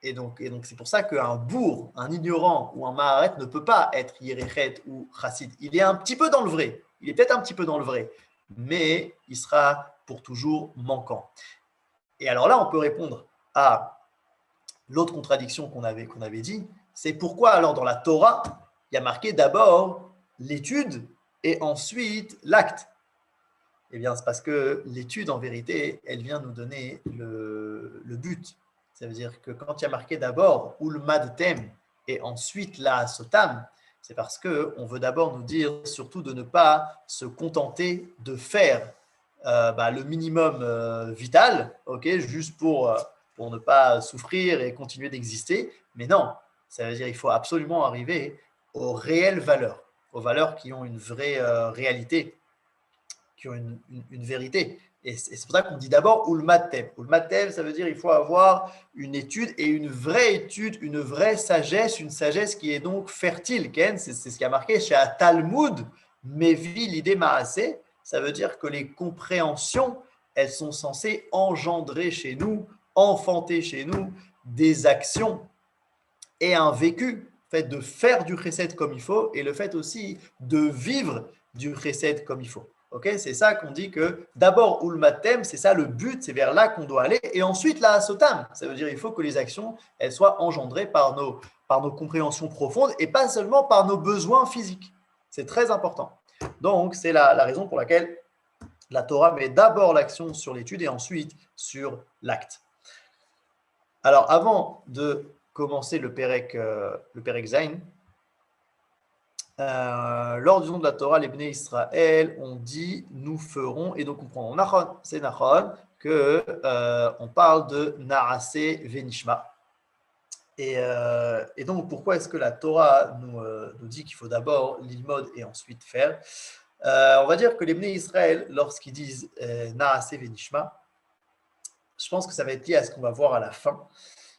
Et donc c'est pour ça qu'un bourg, un ignorant ou un maharet ne peut pas être yirechet ou chassid. Il est un petit peu dans le vrai. Il est peut-être un petit peu dans le vrai, mais il sera pour toujours manquant. Et alors là, on peut répondre à l'autre contradiction qu'on avait dit, c'est pourquoi alors dans la Torah, il y a marqué d'abord l'étude et ensuite l'acte. Eh bien, c'est parce que l'étude, en vérité, elle vient nous donner le but. Ça veut dire que quand il y a marqué d'abord Ulmad Tem et ensuite la Sotam, c'est parce qu'on veut d'abord nous dire surtout de ne pas se contenter de faire le minimum vital, okay, juste pour ne pas souffrir et continuer d'exister. Mais non, ça veut dire qu'il faut absolument arriver aux réelles valeurs qui ont une vraie réalité, qui ont une vérité. Et c'est pour ça qu'on dit d'abord Ulmatem. Ulmatem, ça veut dire qu'il faut avoir une étude et une vraie étude, une vraie sagesse, une sagesse qui est donc fertile. Ken, c'est ce qui a marqué chez Talmud, Mevi l'idée Maasé. Ça veut dire que les compréhensions, elles sont censées engendrer chez nous, enfanter chez nous des actions et un vécu. Le fait de faire du chesed comme il faut et le fait aussi de vivre du chesed comme il faut. Okay, c'est ça qu'on dit que d'abord Ulmatem, c'est ça le but, c'est vers là qu'on doit aller. Et ensuite la Sotam, ça veut dire qu'il faut que les actions elles soient engendrées par nos compréhensions profondes et pas seulement par nos besoins physiques. C'est très important. Donc, c'est la raison pour laquelle la Torah met d'abord l'action sur l'étude et ensuite sur l'acte. Alors, avant de commencer le Perek Zain, lors du nom de la Torah, les Bnei Israël ont dit nous ferons, et donc on prend Nachon, c'est Nachon, qu'on parle de Naaseh Venishma. Et donc, pourquoi est-ce que la Torah nous dit qu'il faut d'abord l'ilmod et ensuite faire? On va dire que les Bnei Israël, lorsqu'ils disent Naaseh Venishma, je pense que ça va être lié à ce qu'on va voir à la fin.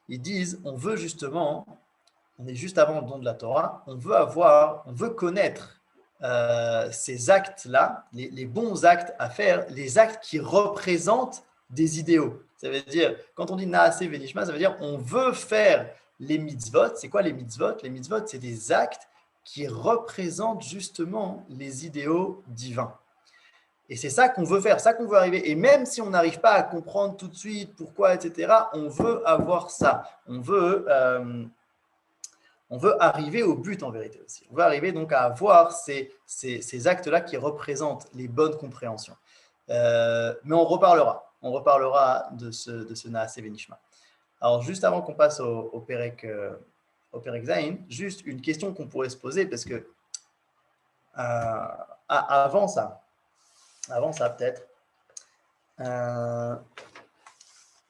Ils disent on veut justement, on est juste avant le don de la Torah, on veut connaître ces actes-là, les bons actes à faire, les actes qui représentent des idéaux. Ça veut dire, quand on dit Naaseh Venishma, ça veut dire on veut faire les mitzvot. C'est quoi les mitzvot? Les mitzvot, c'est des actes qui représentent justement les idéaux divins. Et c'est ça qu'on veut faire, ça qu'on veut arriver. Et même si on n'arrive pas à comprendre tout de suite pourquoi, etc., on veut avoir ça. On veut arriver au but en vérité aussi. On veut arriver donc à avoir ces actes-là qui représentent les bonnes compréhensions. Mais on reparlera de ce Naaseh Venishma. Alors juste avant qu'on passe au Perek Zain, juste une question qu'on pourrait se poser, parce que avant ça peut-être,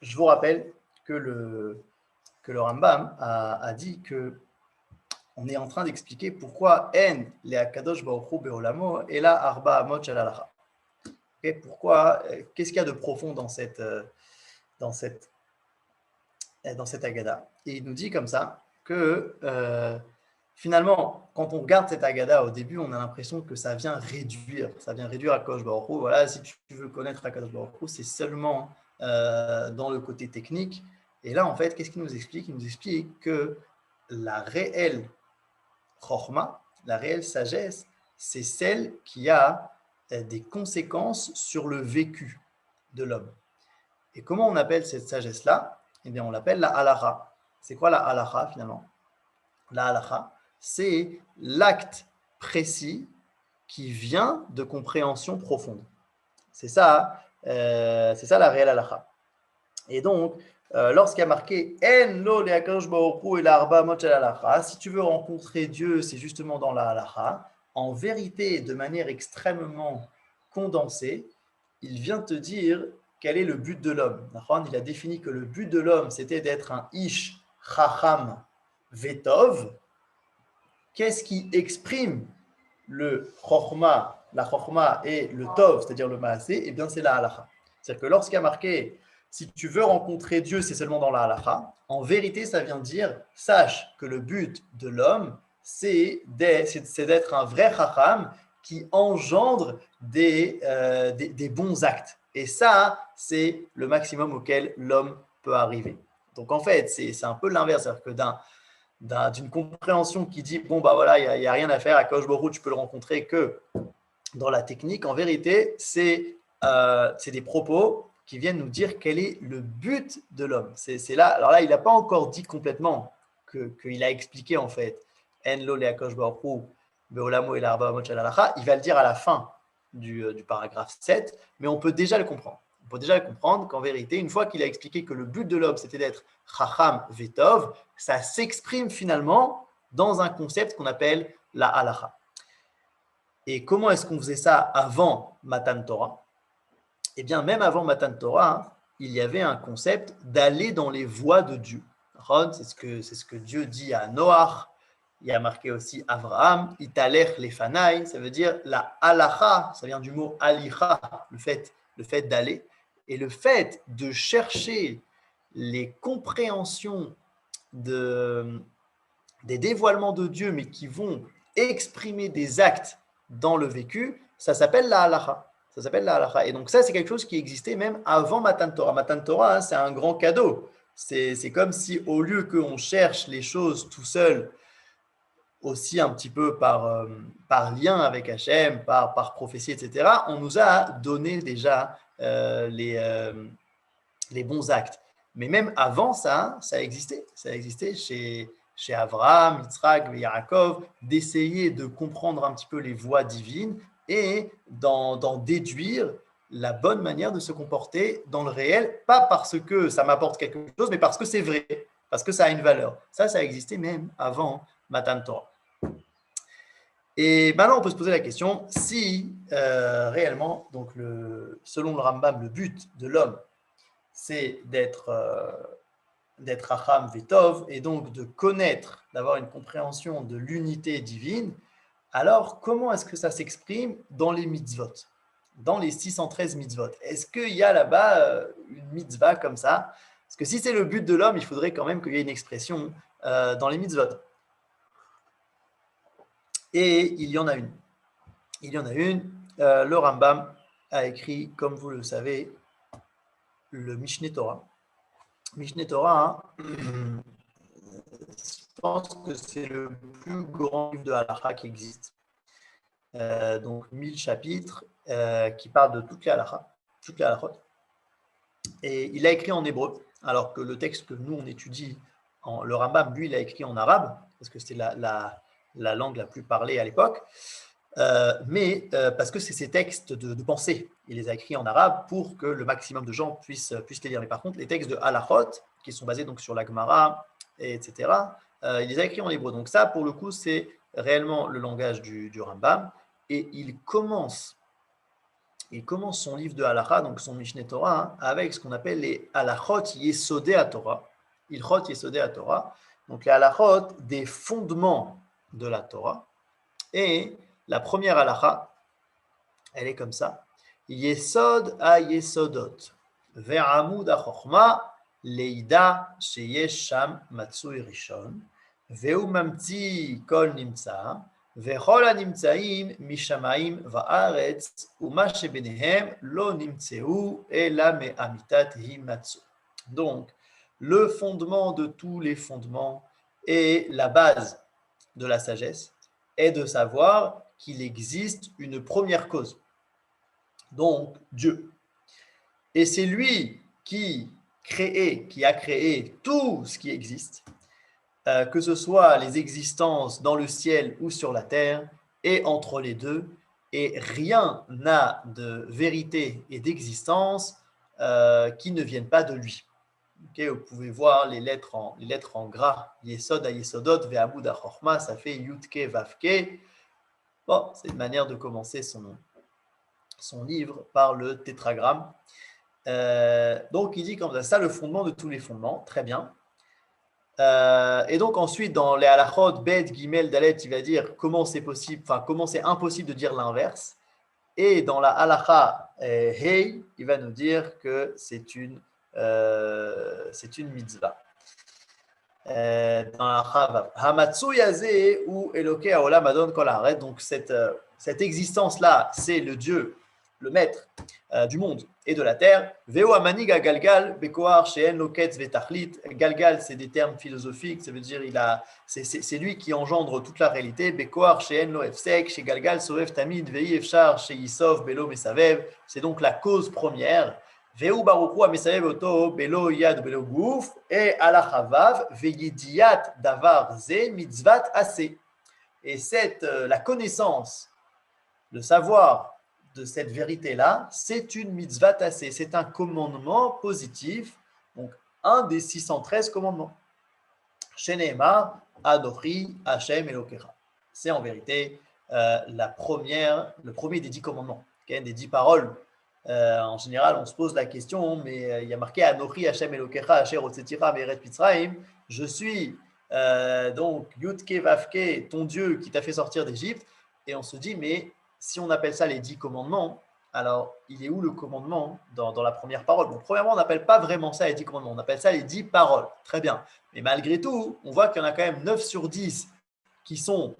je vous rappelle que le Rambam a dit que on est en train d'expliquer pourquoi En le Akadosh Baruch Hu Beolamo et la Arba Amot Shel Halacha. Pourquoi? Qu'est-ce qu'il y a de profond dans cette Agada? Et il nous dit comme ça que finalement, quand on regarde cette Agada au début, on a l'impression que ça vient réduire Akadosh Baruch Hu. Voilà, si tu veux connaître Akadosh Baruch Hu, c'est seulement dans le côté technique. Et là, en fait, qu'est-ce qu'il nous explique? Il nous explique que la réelle Chokhma, la réelle sagesse, c'est celle qui a des conséquences sur le vécu de l'homme. Et comment on appelle cette sagesse-là? Eh bien, on l'appelle la halacha. C'est quoi la halacha finalement? La halacha, c'est l'acte précis qui vient de compréhension profonde. C'est ça la réelle halacha. Et donc, lorsqu'il y a marqué En lo le Akadosh Baruch Hu et la arba amot shel halacha, si tu veux rencontrer Dieu, c'est justement dans la halacha. En vérité, de manière extrêmement condensée, il vient te dire quel est le but de l'homme. Il a défini que le but de l'homme, c'était d'être un ish chacham vetov. Qu'est-ce qui exprime le chokhma, la chokhma et le tov, c'est-à-dire le maasé? Eh bien, c'est la halacha. C'est-à-dire que lorsqu'il y a marqué si tu veux rencontrer Dieu, c'est seulement dans la halacha, en vérité, ça vient dire sache que le but de l'homme, c'est d'être un vrai chacham qui engendre des bons actes. Et ça, c'est le maximum auquel l'homme peut arriver. Donc en fait, c'est un peu l'inverse, c'est-à-dire que d'une compréhension qui dit bon bah voilà, il n'y a rien à faire, à Akadosh Baruch Hu, tu peux le rencontrer que dans la technique. En vérité, c'est des propos qui viennent nous dire quel est le but de l'homme. C'est là, alors là, il n'a pas encore dit complètement qu'il a expliqué en fait En lo le Akadosh Baruch Hu beolamo et l'arba amot shel halacha. Il va le dire à la fin du paragraphe 7, mais on peut déjà le comprendre. On peut déjà le comprendre qu'en vérité, une fois qu'il a expliqué que le but de l'homme, c'était d'être chacham vetov, ça s'exprime finalement dans un concept qu'on appelle la halacha. Et comment est-ce qu'on faisait ça avant Matan Torah? Eh bien, même avant Matan Torah, il y avait un concept d'aller dans les voies de Dieu. C'est ce que Dieu dit à Noach. Il y a marqué aussi Avraham, Italech lefanai, ça veut dire la halacha, ça vient du mot alicha, le fait d'aller. Et le fait de chercher les compréhensions des dévoilements de Dieu, mais qui vont exprimer des actes dans le vécu, ça s'appelle la halacha. Ça s'appelle la halacha. Et donc ça, c'est quelque chose qui existait même avant Matan Torah. Matan Torah, hein, c'est un grand cadeau. C'est comme si au lieu qu'on cherche les choses tout seul, aussi un petit peu par lien avec Hachem, par prophétie, etc., on nous a donné déjà les bons actes. Mais même avant ça, ça existait. Ça existait chez chez Avraham, Yitzhak et Yaakov, d'essayer de comprendre un petit peu les voies divines et d'en déduire la bonne manière de se comporter dans le réel, pas parce que ça m'apporte quelque chose, mais parce que c'est vrai, parce que ça a une valeur. Ça a existé même avant Matan Torah. Et maintenant, on peut se poser la question, si réellement, donc selon le Rambam, le but de l'homme, c'est d'être Acham Vetov, et donc de connaître, d'avoir une compréhension de l'unité divine, alors comment est-ce que ça s'exprime dans les mitzvot, dans les 613 mitzvot? Est-ce qu'il y a là-bas une mitzvah comme ça? Parce que si c'est le but de l'homme, il faudrait quand même qu'il y ait une expression dans les mitzvot. Et il y en a une. Il y en a une. Le Rambam a écrit, comme vous le savez, le Mishneh Torah. Mishneh Torah, hein, je pense que c'est le plus grand livre de halakha qui existe. Donc 1000 chapitres qui parlent de toutes les halakhot. Et il a écrit en hébreu, alors que le texte que nous on étudie, le Rambam, lui, il a écrit en arabe, parce que c'était la langue la plus parlée à l'époque. Mais parce que c'est ces textes de pensée. Il les a écrits en arabe pour que le maximum de gens puissent les lire. Mais par contre, les textes de halachot, qui sont basés donc sur la Gemara, etc., il les a écrits en hébreu. Donc ça, pour le coup, c'est réellement le langage du Rambam. Et il commence son livre de halacha, donc son Mishneh Torah, avec ce qu'on appelle les halachot yesodei HaTorah. Ilchot yesodei HaTorah. Donc les halachot des fondements de la Torah. Et la première halakha, elle est comme ça. Yesod ha yesodot, ve'amud ha-chochma, leida sheyesh sham matsui rishon, ve'u mamtzi kol nimtza, ve'chol ha-nimtzaim mishamaim va'aretz, u'ma shebenehem lo nimtzeu ela me'amitat hi matzu. Donc, le fondement de tous les fondements et la base de la sagesse est de savoir qu'il existe une première cause, donc Dieu. Et c'est lui qui a créé tout ce qui existe, que ce soit les existences dans le ciel ou sur la terre, et entre les deux, et rien n'a de vérité et d'existence qui ne viennent pas de lui. Okay, vous pouvez voir les lettres en gras. Yesod à Yesodot, Ve'amud à Chochma, ça fait Yutke, Vavke. Bon, c'est une manière de commencer son livre par le tétragramme. Donc, il dit comme ça, le fondement de tous les fondements. Très bien. Et donc, ensuite, dans les halachot, Bet, Gimel, Dalet, il va dire comment c'est possible, enfin, comment c'est impossible de dire l'inverse. Et dans la halacha Hei, il va nous dire que c'est une mitzvah. Dans la Chavav. Hamatsu yazeh ou Eloke haolam adon kol haaretz. Donc cette existence-là, c'est le Dieu, le maître du monde et de la terre. Veo amanig galgal bekoar she'en loketz vetachlit. Galgal, c'est des termes philosophiques, ça veut dire c'est lui qui engendre toute la réalité. Bekoar she'en lo efsek, chez galgal soev tamid vei efshar chez yisov belo mesavev. C'est donc la cause première. Veu baruchu amesayev oto belo yad belo guf et alachavav veyediat davar ze mitzvat ase. Et la connaissance, le savoir de cette vérité-là, c'est une mitzvat ase. C'est un commandement positif, donc un des 613 commandements. Sheneemar Adochi Hashem Elokecha. C'est en vérité le premier des 10 commandements, okay, des 10 paroles. En général, on se pose la question, mais il y a marqué Anochi Hashem Elokecha Asher Otzetira Me'eretz Mitzrayim. Je suis donc Yudke Vavke, ton Dieu qui t'a fait sortir d'Égypte. Et on se dit, mais si on appelle ça les 10 commandements, alors il est où le commandement dans la première parole? Bon, premièrement, on n'appelle pas vraiment ça les 10 commandements, on appelle ça les 10 paroles. Très bien. Mais malgré tout, on voit qu'il y en a quand même 9 sur 10 qui sont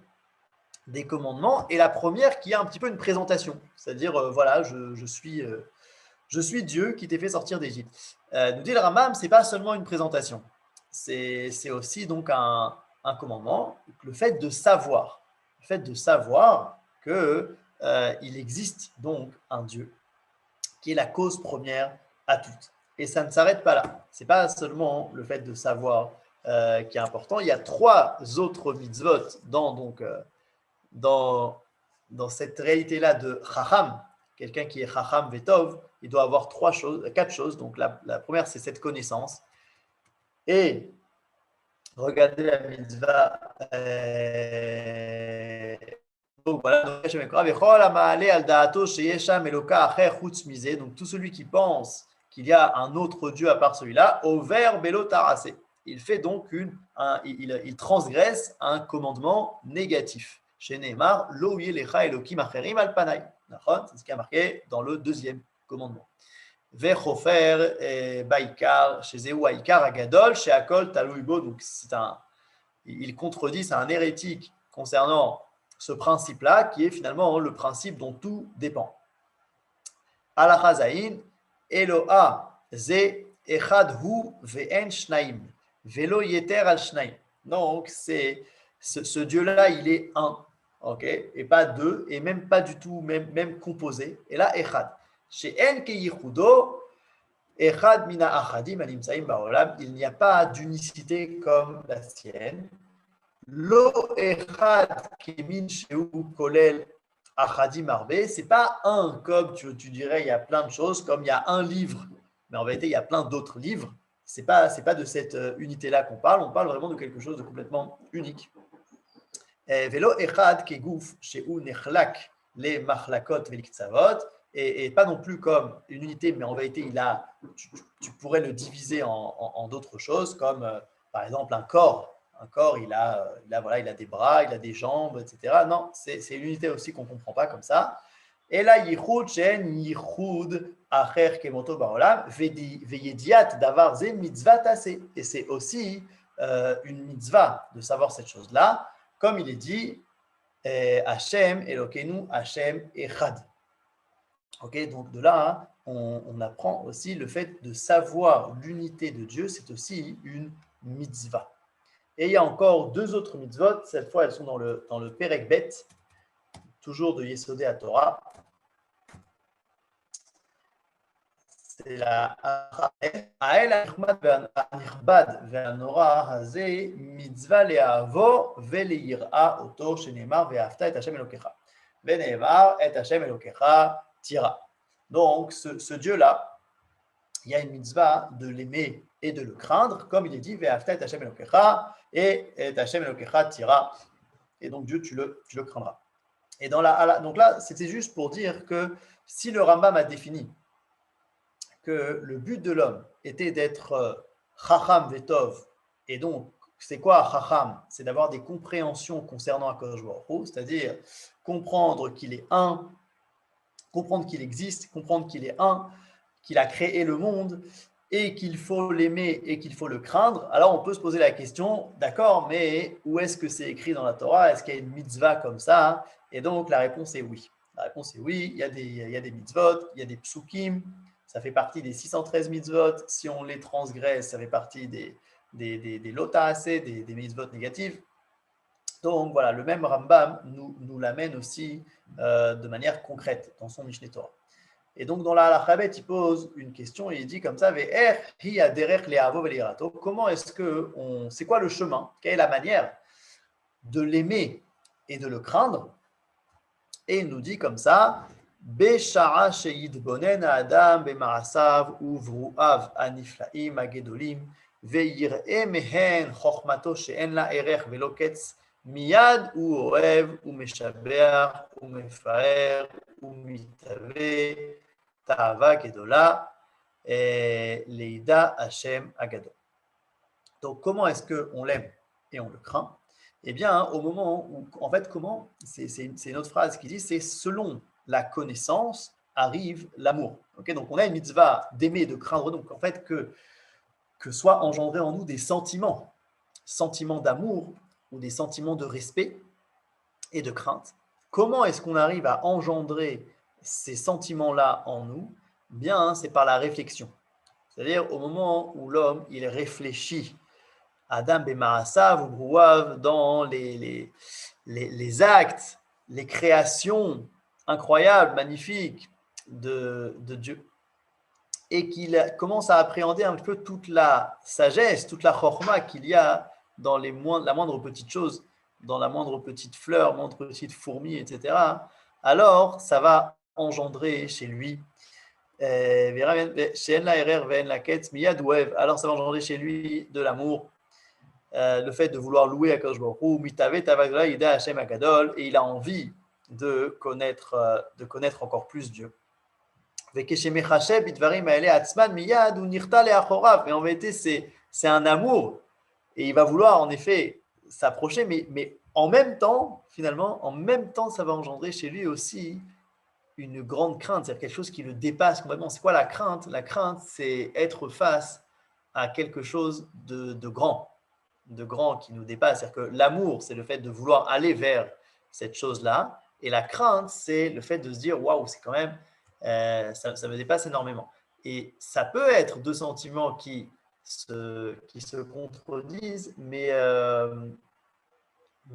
des commandements, et la première qui a un petit peu une présentation, c'est-à-dire voilà, je suis Dieu qui t'ai fait sortir d'Égypte. Nous dit le Rambam, c'est pas seulement une présentation, c'est aussi donc un commandement, le fait de savoir que il existe donc un Dieu qui est la cause première à tout. Et ça ne s'arrête pas là. C'est pas seulement le fait de savoir qui est important. Il y a 3 autres mitzvot dans cette réalité-là de Chacham. Quelqu'un qui est Chacham Vetov, il doit avoir 4 choses. Donc la première, c'est cette connaissance. Et regardez la mitzvah. Donc voilà, donc tout celui qui pense qu'il y a un autre Dieu à part celui-là, over belo tarase. Il fait donc il transgresse un commandement négatif. Chez Neymar, lo yelecha elokim acherim al panay. C'est ce qui est marqué dans le 2e commandement. Vechofer baikar, chez Zéou aikar agadol, chez Akol talouibo. Donc il contredit, c'est un hérétique concernant ce principe-là, qui est finalement le principe dont tout dépend. Alachazain, Eloa, ze echad hu ve'en shnaim, velo yeter al shnaim. Donc, ce Dieu-là, il est un, ok, et pas deux, et même pas du tout, même composé. Et là, echad. Chez en ke yichudo, echad mina achadim animsaim ba'olam, il n'y a pas d'unicité comme la sienne. Lo echad kemin sheu kolel achadim arbe, c'est pas un comme tu dirais, il y a plein de choses, comme il y a un livre, mais en vérité il y a plein d'autres livres. C'est pas de cette unité-là qu'on parle, on parle vraiment de quelque chose de complètement unique. Velo echad kegouf sheu nechlak les machlakot veliktsavot, et pas non plus comme une unité, mais en vérité tu pourrais le diviser en d'autres choses, comme par exemple un corps. Un corps, il a des bras, il a des jambes, etc. Non, c'est une unité aussi qu'on ne comprend pas comme ça. Et là, yichud shen yichud acher kemoto baolam veyediat davar ze mitzvah taseh. Et c'est aussi une mitzvah de savoir cette chose-là, comme il est dit Hashem Elokeinu Hashem Echad. Ok, donc de là, on apprend aussi le fait de savoir l'unité de Dieu, c'est aussi une mitzvah. Et il y a encore 2 autres mitzvot, cette fois elles sont dans le Perek Bet, toujours de Yesodé à Torah. C'est la Ael Anichbad ve'anora hazeh mitzvah le'avo ve'le'yir'a oto shenemar ve'afta et Hashem Elokecha ve'ne'emar et Hashem Elokecha tira. Donc ce Dieu-là, il y a une mitzvah de l'aimer et de le craindre, comme il est dit ve'afta et Hashem Elokecha et Hashem Elokecha tira. Et donc Dieu, tu le craindras. Et donc là, c'était juste pour dire que si le Rambam a défini que le but de l'homme était d'être Chacham Vetov, et donc c'est quoi Chacham? C'est d'avoir des compréhensions concernant HaKadosh Baruch Hu, c'est-à-dire comprendre qu'il est un, comprendre qu'il existe, comprendre qu'il est un, qu'il a créé le monde, et qu'il faut l'aimer et qu'il faut le craindre. Alors on peut se poser la question, d'accord, mais où est-ce que c'est écrit dans la Torah? Est-ce qu'il y a une mitzvah comme ça? Et donc la réponse est oui. La réponse est oui, il y a des mitzvot, il y a des psukim, ça fait partie des 613 mitzvot. Si on les transgresse, ça fait partie des lotas, des mitzvot négatives. Donc voilà, le même Rambam nous l'amène aussi de manière concrète dans son Mishneh Torah. Et donc dans la Halakha, il pose une question et il dit comme ça, comment est-ce que c'est quoi le chemin? Quelle est la manière de l'aimer et de le craindre? Et il nous dit comme ça, Beshara sheyidbonen adam bemarasav uvruav aniflaim agedolim ve'yir'e mehen chochmato she'en la erech velo ketz miyad u'oev u'meshabeach u'mefaer u'mitave ta'ava gedola leida Hashem agadol. Donc comment est-ce qu'on l'aime et on le craint? Eh bien, au moment où, en fait, comment, c'est une autre phrase qui dit, c'est selon la connaissance arrive l'amour. Okay, donc, on a une mitzvah d'aimer et de craindre, donc en fait, que soit engendré en nous des sentiments d'amour ou des sentiments de respect et de crainte. Comment est-ce qu'on arrive à engendrer ces sentiments-là en nous? Bien, c'est par la réflexion. C'est-à-dire au moment où l'homme, il réfléchit Adam Bemarasav ou Brouav dans les actes, les créations incroyables, magnifiques de Dieu. et qu'il commence à appréhender un peu toute la sagesse, toute la chorma qu'il y a dans la moindre petite chose, dans la moindre petite fleur, moindre petite fourmi, etc., alors ça va engendrer chez lui, alors ça va engendrer chez lui de l'amour, le fait de vouloir louer Akadosh Baruch Hu, et il a envie de connaître encore plus Dieu. Mais en vérité, c'est un amour. Et il va vouloir en effet s'approcher, mais en même temps, finalement, ça va engendrer chez lui aussi une grande crainte, c'est-à-dire quelque chose qui le dépasse complètement. C'est quoi la crainte? La crainte, c'est être face à quelque chose de grand qui nous dépasse. C'est-à-dire que l'amour, c'est le fait de vouloir aller vers cette chose-là, et la crainte, c'est le fait de se dire, waouh, c'est quand même, ça me dépasse énormément. Et ça peut être deux sentiments qui se contredisent, mais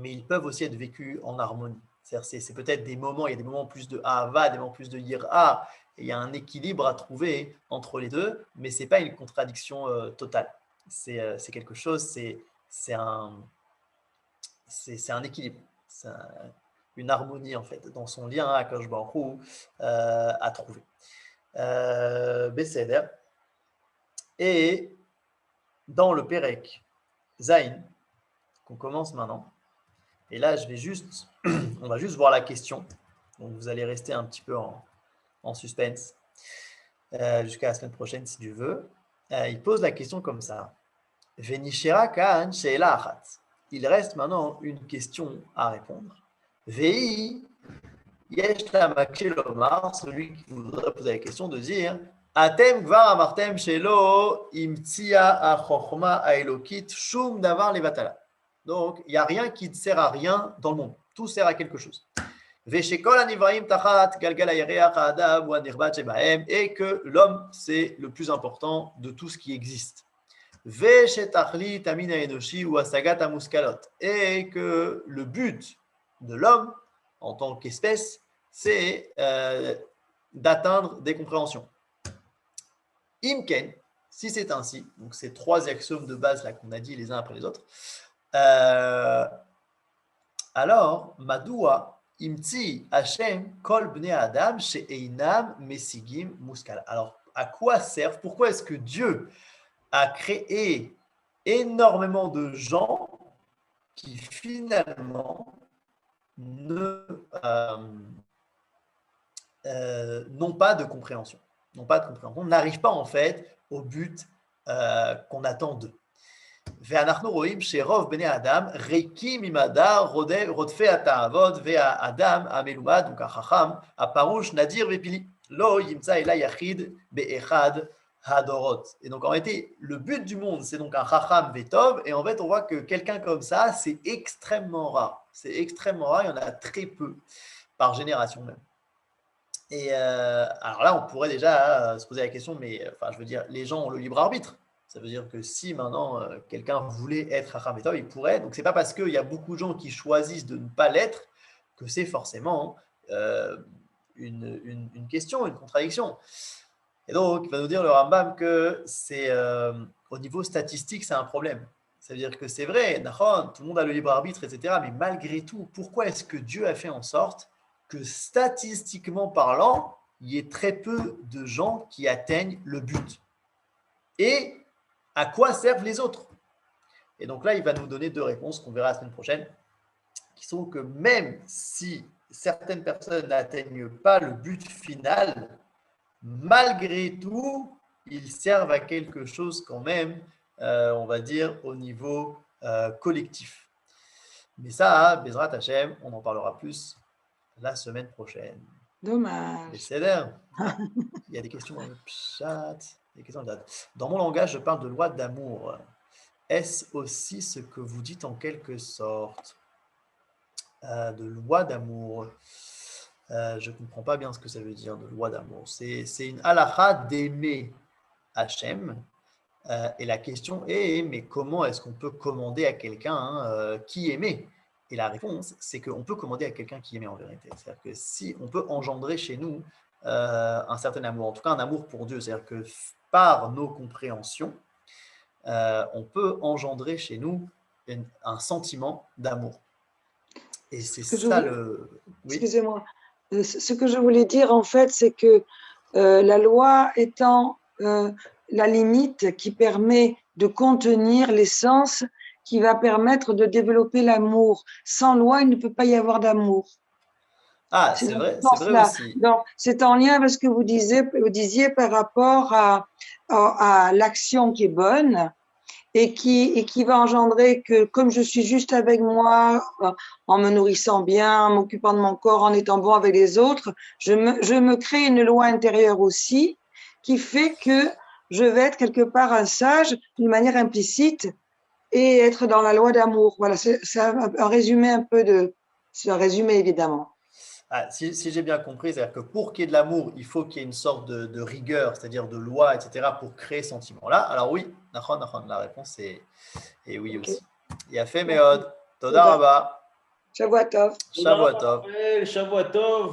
ils peuvent aussi être vécus en harmonie. C'est peut-être des moments, il y a des moments plus de Ahava, des moments plus de Yira, et il y a un équilibre à trouver entre les deux, mais ce n'est pas une contradiction totale. C'est quelque chose, c'est un équilibre, c'est une harmonie en fait, dans son lien à Akadosh Baruch Hu à trouver. Besséder. Et dans le Pérec Zain, qu'on commence maintenant, et là on va juste voir la question, donc vous allez rester un petit peu en suspense jusqu'à la semaine prochaine si Dieu veut. Il pose la question comme ça. Venishera Kaan Sheela Achat. Il reste maintenant une question à répondre. Vei Yesh Lamakhe Lomar, celui qui voudrait poser la question de dire Atem Gvar Amartem Shelo Imtia Achochma Aelokit Shum Davar Levatala. Donc, il n'y a rien qui ne sert à rien dans le monde. Tout sert à quelque chose. Et que l'homme, c'est le plus important de tout ce qui existe. Et que le but de l'homme, en tant qu'espèce, c'est d'atteindre des compréhensions. Imken, si c'est ainsi, donc ces trois axiomes de base là qu'on a dit les uns après les autres, alors, Madoua, Imti Hashem Kol Bnei Adam She'einam Mesigim Muskala. Alors, à quoi servent, pourquoi est-ce que Dieu a créé énormément de gens qui finalement n'ont pas de compréhension, n'arrivent pas en fait au but qu'on attend d'eux. ואנחנו רואים שרוב בני האדם ריקים ממדע רודפי התאוות והאדם המלומד, donc החכם, הפרוש, נדיר ופילי, לא ימצא אלא יחיד באחד הדורות. Et donc en réalité, le but du monde, c'est donc un chacham vetov, et en fait on voit que quelqu'un comme ça, c'est extrêmement rare. C'est extrêmement rare, il y en a très peu, par génération même. Et alors là, on pourrait déjà se poser la question, mais enfin, je veux dire, les gens ont le libre arbitre. Ça veut dire que si maintenant quelqu'un voulait être Chacham Vetov, il pourrait. Donc, ce n'est pas parce qu'il y a beaucoup de gens qui choisissent de ne pas l'être que c'est forcément une question, une contradiction. Et donc, il va nous dire le Rambam que c'est au niveau statistique, c'est un problème. Ça veut dire que c'est vrai, tout le monde a le libre arbitre, etc. Mais malgré tout, pourquoi est-ce que Dieu a fait en sorte que statistiquement parlant, il y ait très peu de gens qui atteignent le but? Et à quoi servent les autres? Et donc là, il va nous donner deux réponses qu'on verra la semaine prochaine, qui sont que même si certaines personnes n'atteignent pas le but final, malgré tout, ils servent à quelque chose quand même, on va dire, au niveau collectif. Mais ça, Bezrat Hashem, on en parlera plus la semaine prochaine. Dommage. C'est l'air. Il y a des questions dans le chat. Dans mon langage, je parle de loi d'amour. Est-ce aussi ce que vous dites en quelque sorte de loi d'amour? Je ne comprends pas bien ce que ça veut dire de loi d'amour. C'est une halakha d'aimer Hachem. Et la question est, mais comment est-ce qu'on peut commander à quelqu'un qui aimait? Et la réponse, c'est qu'on peut commander à quelqu'un qui aimait en vérité. C'est-à-dire que si on peut engendrer chez nous un certain amour, en tout cas un amour pour Dieu. C'est-à-dire que par nos compréhensions, on peut engendrer chez nous un sentiment d'amour. Et c'est ça le… Oui. Excusez-moi. Ce que je voulais dire, en fait, c'est que la loi étant la limite qui permet de contenir l'essence qui va permettre de développer l'amour. Sans loi, il ne peut pas y avoir d'amour. Ah, C'est dans ce c'est vrai sens-là. aussi. Donc, c'est en lien avec ce que vous disiez par rapport à l'action qui est bonne et qui va engendrer que comme je suis juste avec moi, en me nourrissant bien, en m'occupant de mon corps, en étant bon avec les autres, je me crée une loi intérieure aussi qui fait que je vais être quelque part un sage d'une manière implicite et être dans la loi d'amour. Voilà, c'est un résumé un peu de… C'est un résumé, évidemment. Ah, si j'ai bien compris, c'est-à-dire que pour qu'il y ait de l'amour, il faut qu'il y ait une sorte de rigueur, c'est-à-dire de loi, etc., pour créer ce sentiment-là. Alors oui, la réponse est oui Ok. aussi. Il a fait, mais Merci. Toda Rabba, Shavua tov. תודה Shavua רבה, Tov. רפאל, שבוע טוב.